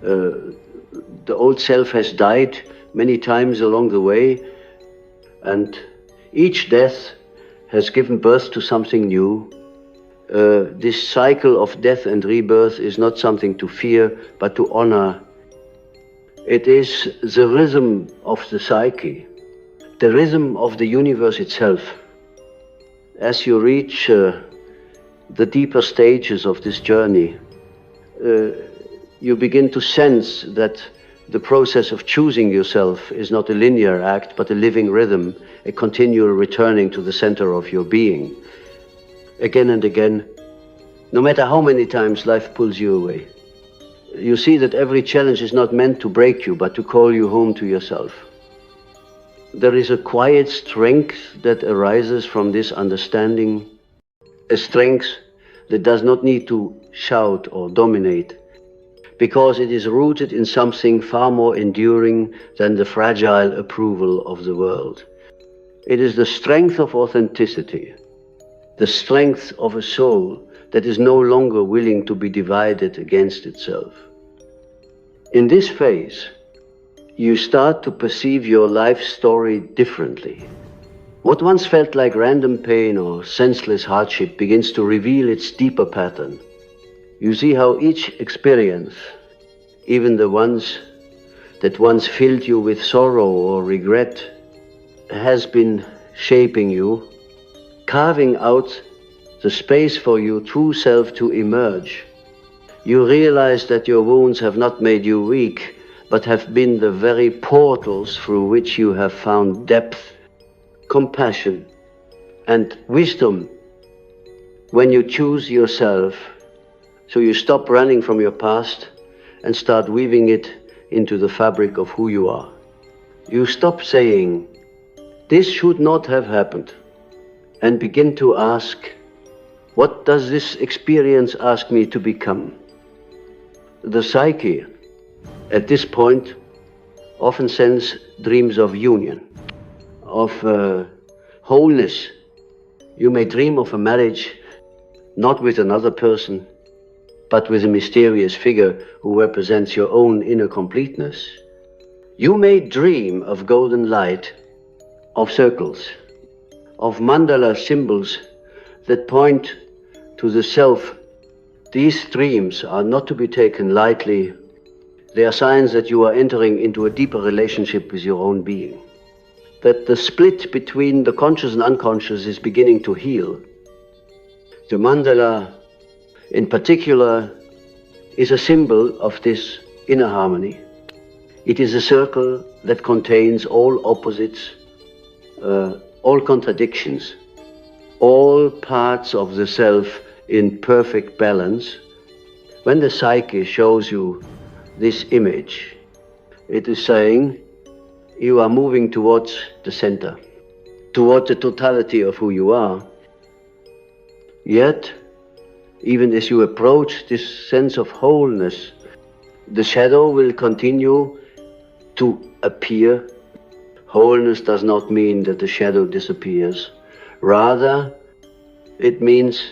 The old self has died many times along the way, and each death has given birth to something new. This cycle of death and rebirth is not something to fear, but to honor. It is the rhythm of the psyche, the rhythm of the universe itself. As you reach the deeper stages of this journey, you begin to sense that the process of choosing yourself is not a linear act, but a living rhythm, a continual returning to the center of your being. Again and again, no matter how many times life pulls you away, you see that every challenge is not meant to break you, but to call you home to yourself. There is a quiet strength that arises from this understanding, a strength that does not need to shout or dominate, because it is rooted in something far more enduring than the fragile approval of the world. It is the strength of authenticity, the strength of a soul that is no longer willing to be divided against itself. In this phase, you start to perceive your life story differently. What once felt like random pain or senseless hardship begins to reveal its deeper pattern. You see how each experience, even the ones that once filled you with sorrow or regret, has been shaping you, carving out the space for your true self to emerge. You realize that your wounds have not made you weak, but have been the very portals through which you have found depth, compassion, and wisdom when you choose yourself. So you stop running from your past and start weaving it into the fabric of who you are. You stop saying, "This should not have happened," and begin to ask, "What does this experience ask me to become?" The psyche, at this point, often sends dreams of union, of wholeness. You may dream of a marriage, not with another person, but with a mysterious figure who represents your own inner completeness. You may dream of golden light, of circles, of mandala symbols that point to the self. These dreams are not to be taken lightly. They are signs that you are entering into a deeper relationship with your own being. That the split between the conscious and unconscious is beginning to heal. The mandala, in particular, is a symbol of this inner harmony. It is a circle that contains all opposites, all contradictions, all parts of the self in perfect balance. When the psyche shows you this image, it is saying you are moving towards the center, toward the totality of who you are. Yet, even as you approach this sense of wholeness, the shadow will continue to appear. Wholeness does not mean that the shadow disappears. Rather, it means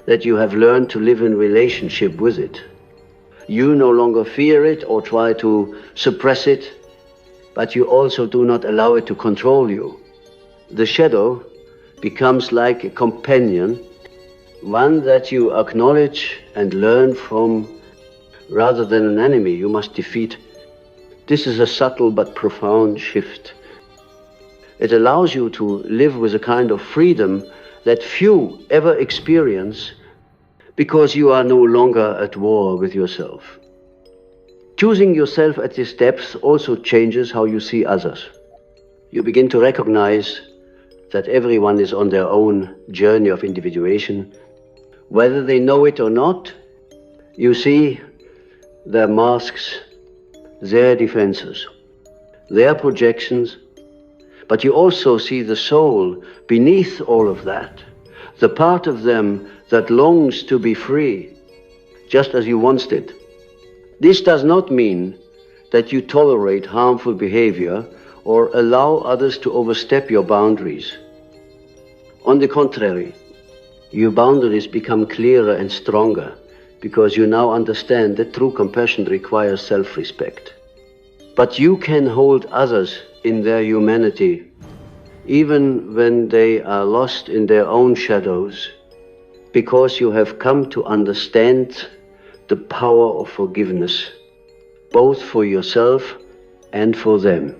that you have learned to live in relationship with it. You no longer fear it or try to suppress it, but you also do not allow it to control you. The shadow becomes like a companion, one that you acknowledge and learn from, rather than an enemy you must defeat. This is a subtle but profound shift. It allows you to live with a kind of freedom that few ever experience, because you are no longer at war with yourself. Choosing yourself at this depth also changes how you see others. You begin to recognize that everyone is on their own journey of individuation. Whether they know it or not, you see their masks, their defenses, their projections, but you also see the soul beneath all of that, the part of them that longs to be free, just as you once did. This does not mean that you tolerate harmful behavior or allow others to overstep your boundaries. On the contrary, your boundaries become clearer and stronger because you now understand that true compassion requires self-respect. But you can hold others in their humanity, even when they are lost in their own shadows, because you have come to understand the power of forgiveness, both for yourself and for them.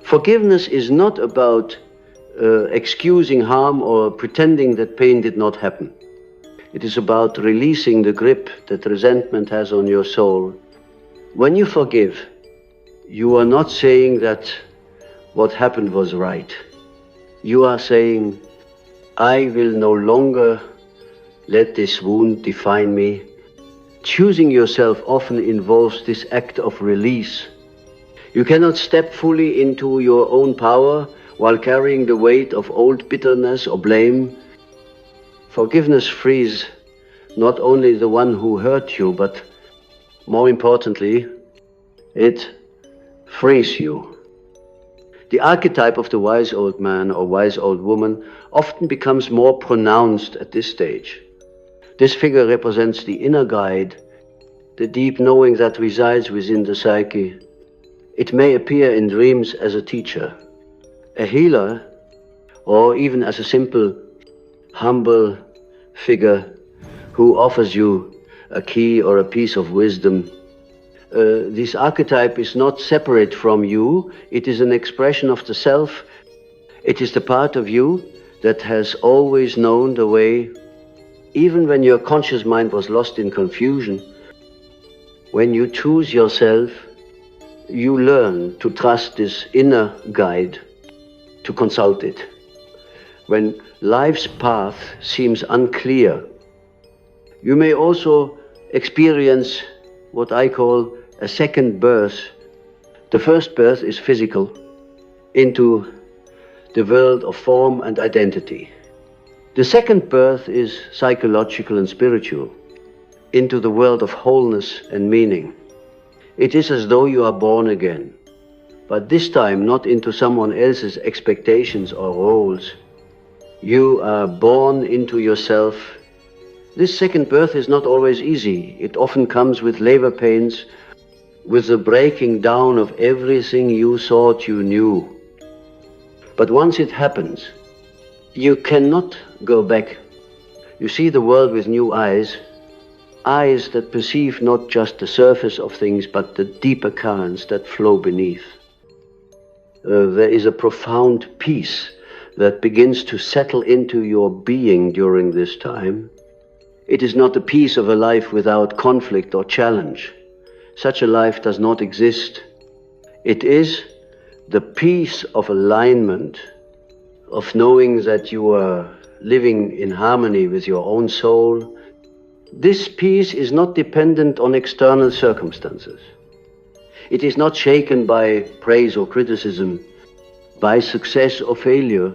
Forgiveness is not about excusing harm or pretending that pain did not happen. It is about releasing the grip that resentment has on your soul. When you forgive, you are not saying that what happened was right. You are saying, I will no longer let this wound define me. Choosing yourself often involves this act of release. You cannot step fully into your own power while carrying the weight of old bitterness or blame. Forgiveness frees not only the one who hurt you, but more importantly, it frees you. The archetype of the wise old man or wise old woman often becomes more pronounced at this stage. This figure represents the inner guide, the deep knowing that resides within the psyche. It may appear in dreams as a teacher, a healer, or even as a simple, humble figure who offers you a key or a piece of wisdom. This archetype is not separate from you. It is an expression of the self. It is the part of you that has always known the way, even when your conscious mind was lost in confusion. When you choose yourself, you learn to trust this inner guide, to consult it. When life's path seems unclear, you may also experience what I call a second birth. The first birth is physical, into the world of form and identity. The second birth is psychological and spiritual, into the world of wholeness and meaning. It is as though you are born again, but this time not into someone else's expectations or roles. You are born into yourself. This second birth is not always easy. It often comes with labor pains, with the breaking down of everything you thought you knew. But once it happens, you cannot go back. You see the world with new eyes, eyes that perceive not just the surface of things, but the deeper currents that flow beneath. There is a profound peace that begins to settle into your being during this time. It is not the peace of a life without conflict or challenge. Such a life does not exist. It is the peace of alignment, of knowing that you are living in harmony with your own soul. This peace is not dependent on external circumstances. It is not shaken by praise or criticism, by success or failure.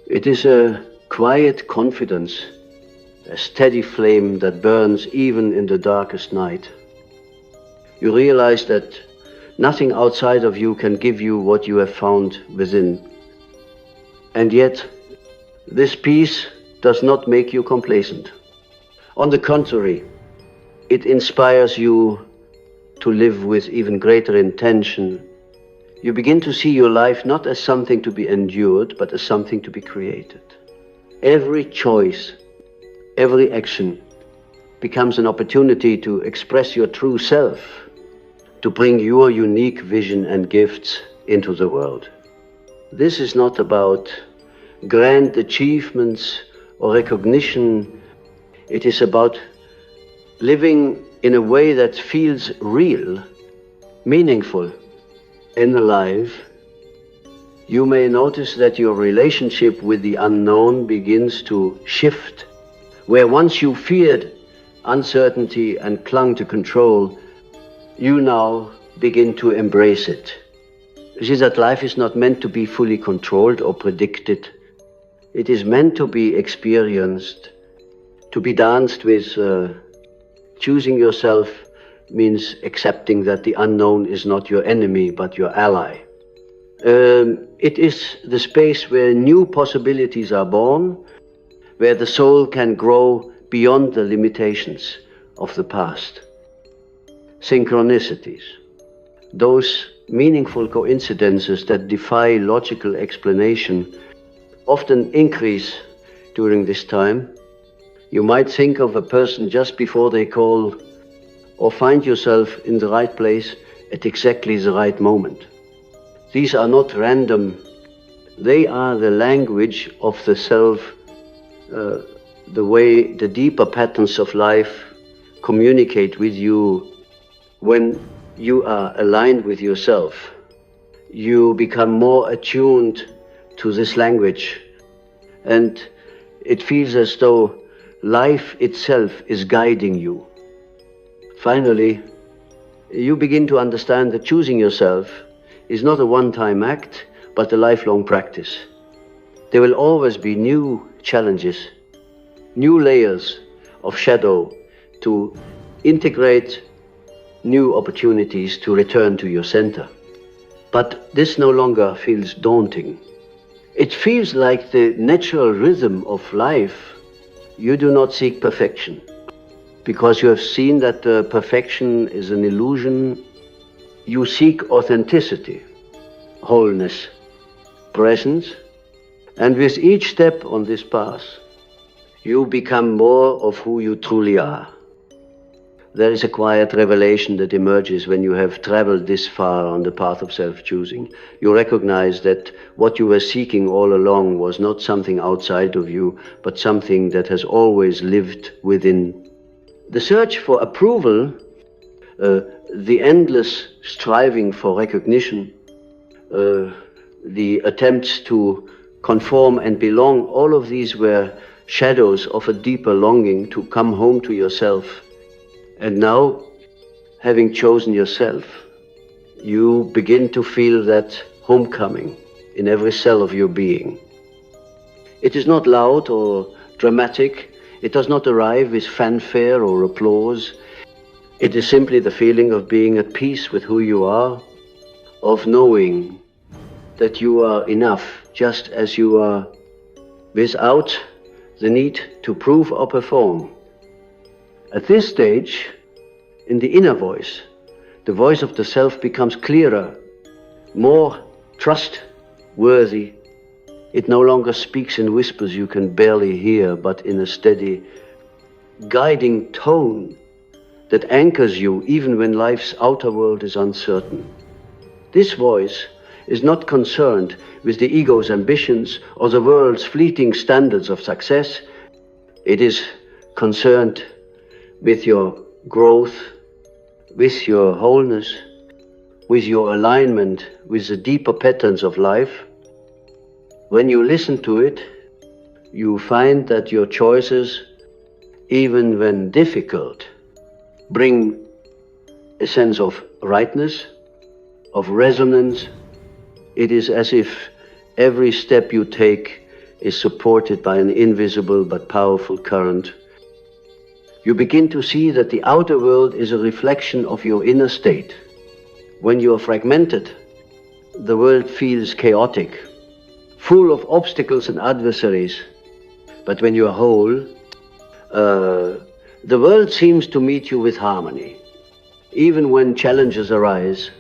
It is a quiet confidence, a steady flame that burns even in the darkest night. You realize that nothing outside of you can give you what you have found within. And yet, this peace does not make you complacent. On the contrary, it inspires you to live with even greater intention. You begin to see your life not as something to be endured, but as something to be created. Every choice, every action becomes an opportunity to express your true self, to bring your unique vision and gifts into the world. This is not about grand achievements or recognition. It is about living in a way that feels real, meaningful, and alive. You may notice that your relationship with the unknown begins to shift. Where once you feared uncertainty and clung to control, you now begin to embrace it. You see that life is not meant to be fully controlled or predicted. It is meant to be experienced, to be danced with. Choosing yourself means accepting that the unknown is not your enemy, but your ally. It is the space where new possibilities are born, where the soul can grow beyond the limitations of the past. Synchronicities, those meaningful coincidences that defy logical explanation, often increase during this time. You might think of a person just before they call, or find yourself in the right place at exactly the right moment. These are not random. They are the language of the self, the way the deeper patterns of life communicate with you. When you are aligned with yourself, you become more attuned to this language, and it feels as though life itself is guiding you. Finally, you begin to understand that choosing yourself is not a one-time act, but a lifelong practice. There will always be new challenges, new layers of shadow to integrate, new opportunities to return to your center. But this no longer feels daunting. It feels like the natural rhythm of life. You do not seek perfection, because you have seen that perfection is an illusion. You seek authenticity, wholeness, presence, and with each step on this path, you become more of who you truly are. There is a quiet revelation that emerges when you have traveled this far on the path of self-choosing. You recognize that what you were seeking all along was not something outside of you, but something that has always lived within. The search for approval, the endless striving for recognition, the attempts to conform and belong, all of these were shadows of a deeper longing to come home to yourself. And now, having chosen yourself, you begin to feel that homecoming in every cell of your being. It is not loud or dramatic. It does not arrive with fanfare or applause. It is simply the feeling of being at peace with who you are, of knowing that you are enough just as you are, without the need to prove or perform. At this stage, in the inner voice, The voice of the self becomes clearer, more trustworthy. It no longer speaks in whispers you can barely hear, but in a steady, guiding tone that anchors you even when life's outer world is uncertain. This voice is not concerned with the ego's ambitions or the world's fleeting standards of success. It is concerned with your growth, with your wholeness, with your alignment with the deeper patterns of life. When you listen to it, you find that your choices, even when difficult, bring a sense of rightness, of resonance. It is as if every step you take is supported by an invisible but powerful current. You begin to see that the outer world is a reflection of your inner state. When you are fragmented, the world feels chaotic, full of obstacles and adversaries. But when you are whole, the world seems to meet you with harmony, even when challenges arise.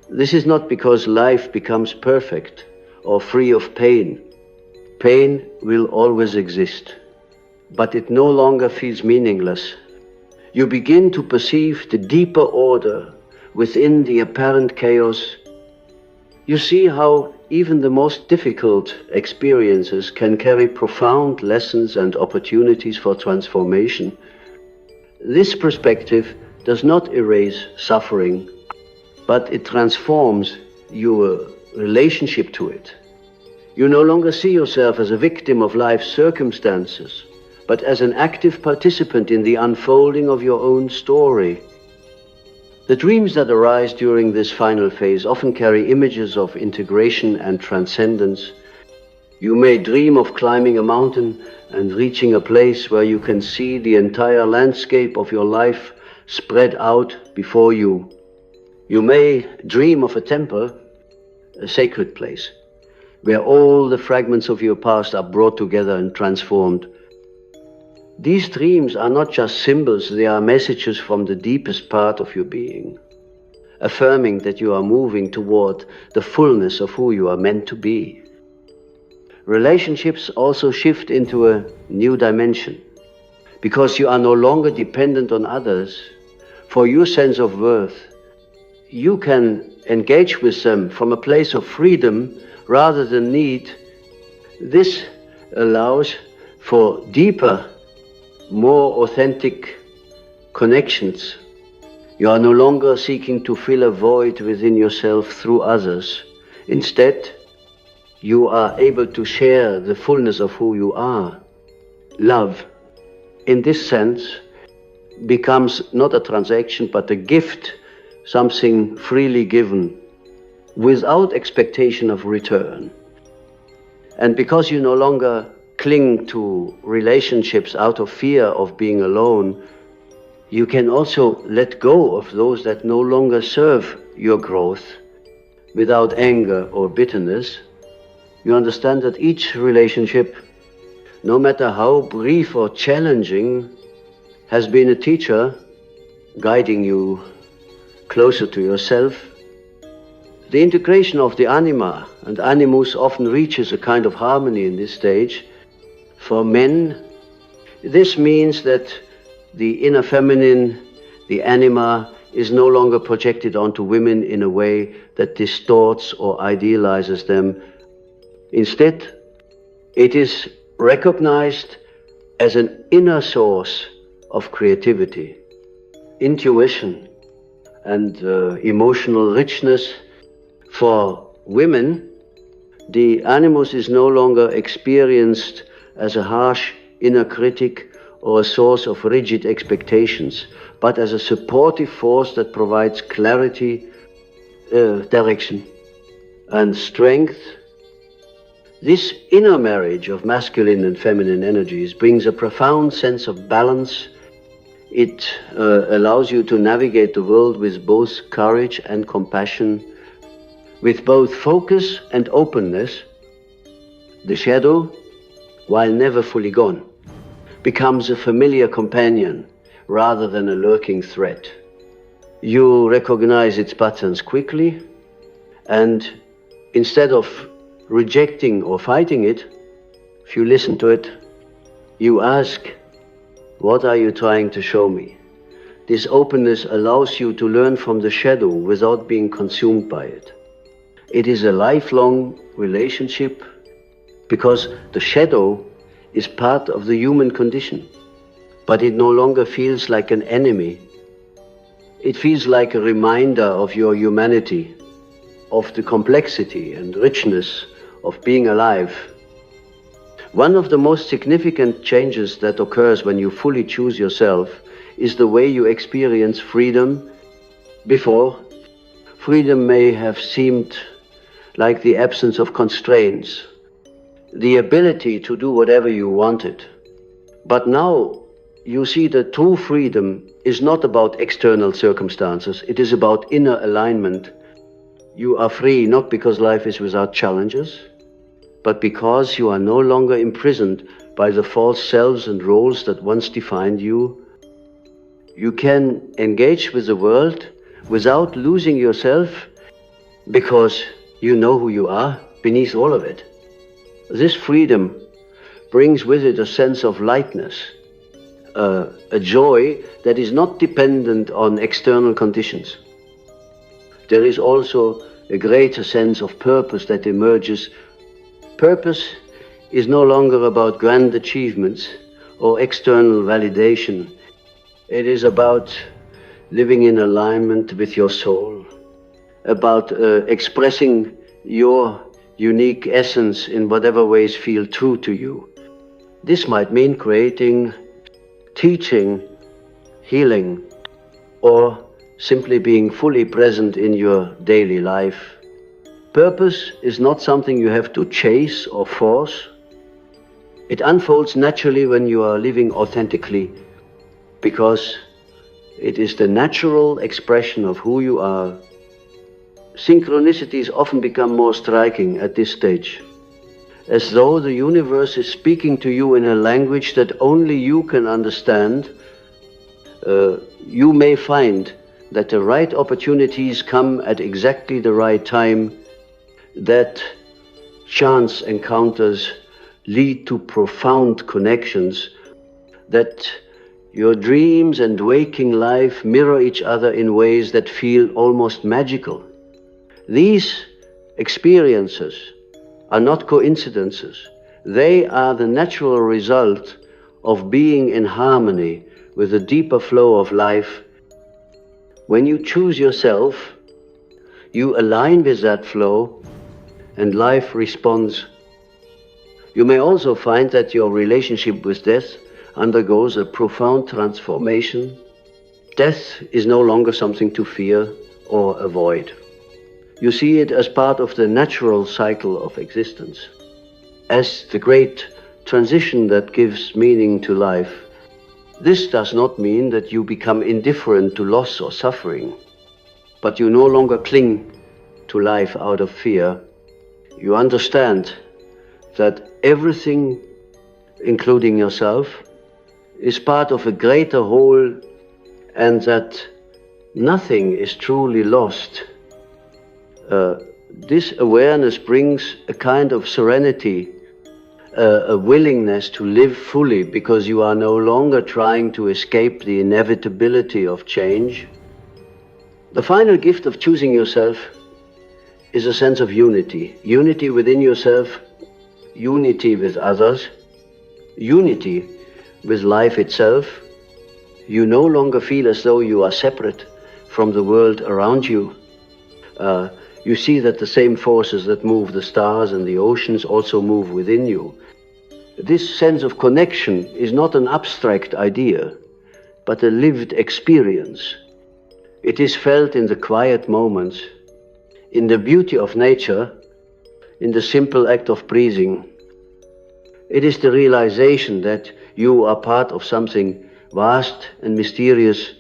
This is not because life becomes perfect or free of pain. Pain will always exist, but it no longer feels meaningless. You begin to perceive the deeper order within the apparent chaos. You see how even the most difficult experiences can carry profound lessons and opportunities for transformation. This perspective does not erase suffering, but it transforms your relationship to it. You no longer see yourself as a victim of life's circumstances, but as an active participant in the unfolding of your own story. The dreams that arise during this final phase often carry images of integration and transcendence. You may dream of climbing a mountain and reaching a place where you can see the entire landscape of your life spread out before you. You may dream of a temple, a sacred place, where all the fragments of your past are brought together and transformed. These dreams are not just symbols, they are messages from the deepest part of your being, affirming that you are moving toward the fullness of who you are meant to be. Relationships also shift into a new dimension, because you are no longer dependent on others for your sense of worth. You can engage with them from a place of freedom rather than need. This allows for deeper, more authentic connections. You are no longer seeking to fill a void within yourself through others. Instead, you are able to share the fullness of who you are. Love, in this sense, becomes not a transaction but a gift, something freely given, without expectation of return. And because you no longer cling to relationships out of fear of being alone, you can also let go of those that no longer serve your growth without anger or bitterness. You understand that each relationship, no matter how brief or challenging, has been a teacher guiding you closer to yourself. The integration of the anima and animus often reaches a kind of harmony in this stage. For men, this means that the inner feminine, the anima, is no longer projected onto women in a way that distorts or idealizes them. Instead, it is recognized as an inner source of creativity, intuition, and emotional richness. For women, the animus is no longer experienced as a harsh inner critic or a source of rigid expectations, but as a supportive force that provides clarity, direction, and strength. This inner marriage of masculine and feminine energies brings a profound sense of balance. It allows you to navigate the world with both courage and compassion, with both focus and openness. The shadow, while never fully gone, becomes a familiar companion rather than a lurking threat. You recognize its patterns quickly, and instead of rejecting or fighting it, if you listen to it, you ask, what are you trying to show me? This openness allows you to learn from the shadow without being consumed by it. It is a lifelong relationship because the shadow is part of the human condition, but it no longer feels like an enemy. It feels like a reminder of your humanity, of the complexity and richness of being alive. One of the most significant changes that occurs when you fully choose yourself is the way you experience freedom. Before, freedom may have seemed like the absence of constraints, the ability to do whatever you wanted. But now you see that true freedom is not about external circumstances, it is about inner alignment. You are free not because life is without challenges, but because you are no longer imprisoned by the false selves and roles that once defined you. You can engage with the world without losing yourself because you know who you are beneath all of it. This freedom brings with it a sense of lightness, a joy that is not dependent on external conditions. There is also a greater sense of purpose that emerges. Purpose is no longer about grand achievements or external validation. It is about living in alignment with your soul, about expressing your unique essence in whatever ways feel true to you. This might mean creating, teaching, healing, or simply being fully present in your daily life. Purpose is not something you have to chase or force. It unfolds naturally when you are living authentically, because it is the natural expression of who you are. Synchronicities often become more striking at this stage, as though the universe is speaking to you in a language that only you can understand. You may find that the right opportunities come at exactly the right time, that chance encounters lead to profound connections, that your dreams and waking life mirror each other in ways that feel almost magical. These experiences are not coincidences. They are the natural result of being in harmony with the deeper flow of life. When you choose yourself, you align with that flow, and life responds. You may also find that your relationship with death undergoes a profound transformation. Death is no longer something to fear or avoid. You see it as part of the natural cycle of existence, as the great transition that gives meaning to life. This does not mean that you become indifferent to loss or suffering, but you no longer cling to life out of fear. You understand that everything, including yourself, is part of a greater whole, and that nothing is truly lost. This awareness brings a kind of serenity, a willingness to live fully, because you are no longer trying to escape the inevitability of change. The final gift of choosing yourself is a sense of unity. Unity within yourself, unity with others, unity with life itself. You no longer feel as though you are separate from the world around you. You see that the same forces that move the stars and the oceans also move within you. This sense of connection is not an abstract idea, but a lived experience. It is felt in the quiet moments, in the beauty of nature, in the simple act of breathing. It is the realization that you are part of something vast and mysterious,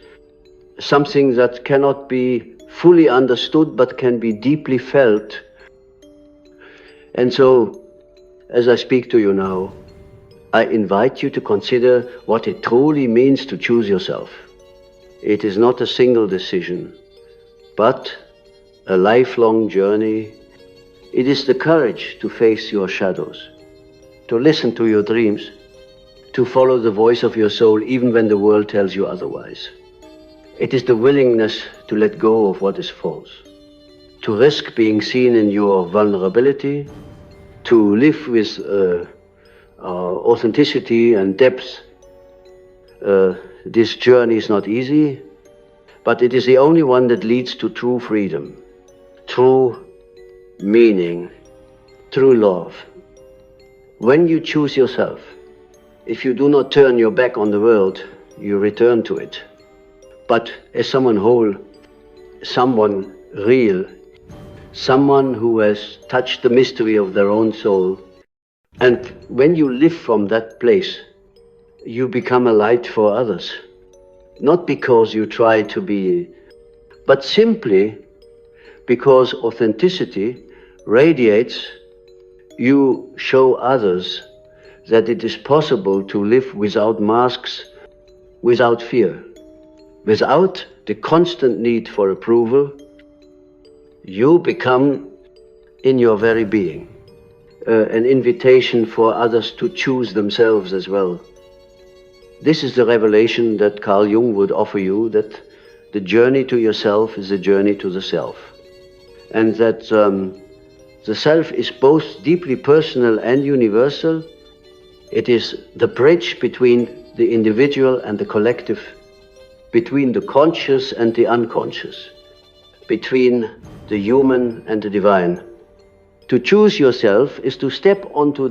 something that cannot be fully understood but can be deeply felt. And so, as I speak to you now, I invite you to consider what it truly means to choose yourself. It is not a single decision, but a lifelong journey. It is the courage to face your shadows, to listen to your dreams, to follow the voice of your soul even when the world tells you otherwise. It is the willingness to let go of what is false, to risk being seen in your vulnerability, to live with authenticity and depth. This journey is not easy, but it is the only one that leads to true freedom, true meaning, true love. When you choose yourself, if you do not turn your back on the world, you return to it. But as someone whole, someone real, someone who has touched the mystery of their own soul. And when you live from that place, you become a light for others. Not because you try to be, but simply because authenticity radiates. You show others that it is possible to live without masks, without fear, without the constant need for approval. You become, in your very being, an invitation for others to choose themselves as well. This is the revelation that Carl Jung would offer you, that the journey to yourself is a journey to the self. And that the self is both deeply personal and universal. It is the bridge between the individual and the collective, between the conscious and the unconscious, between the human and the divine. To choose yourself is to step onto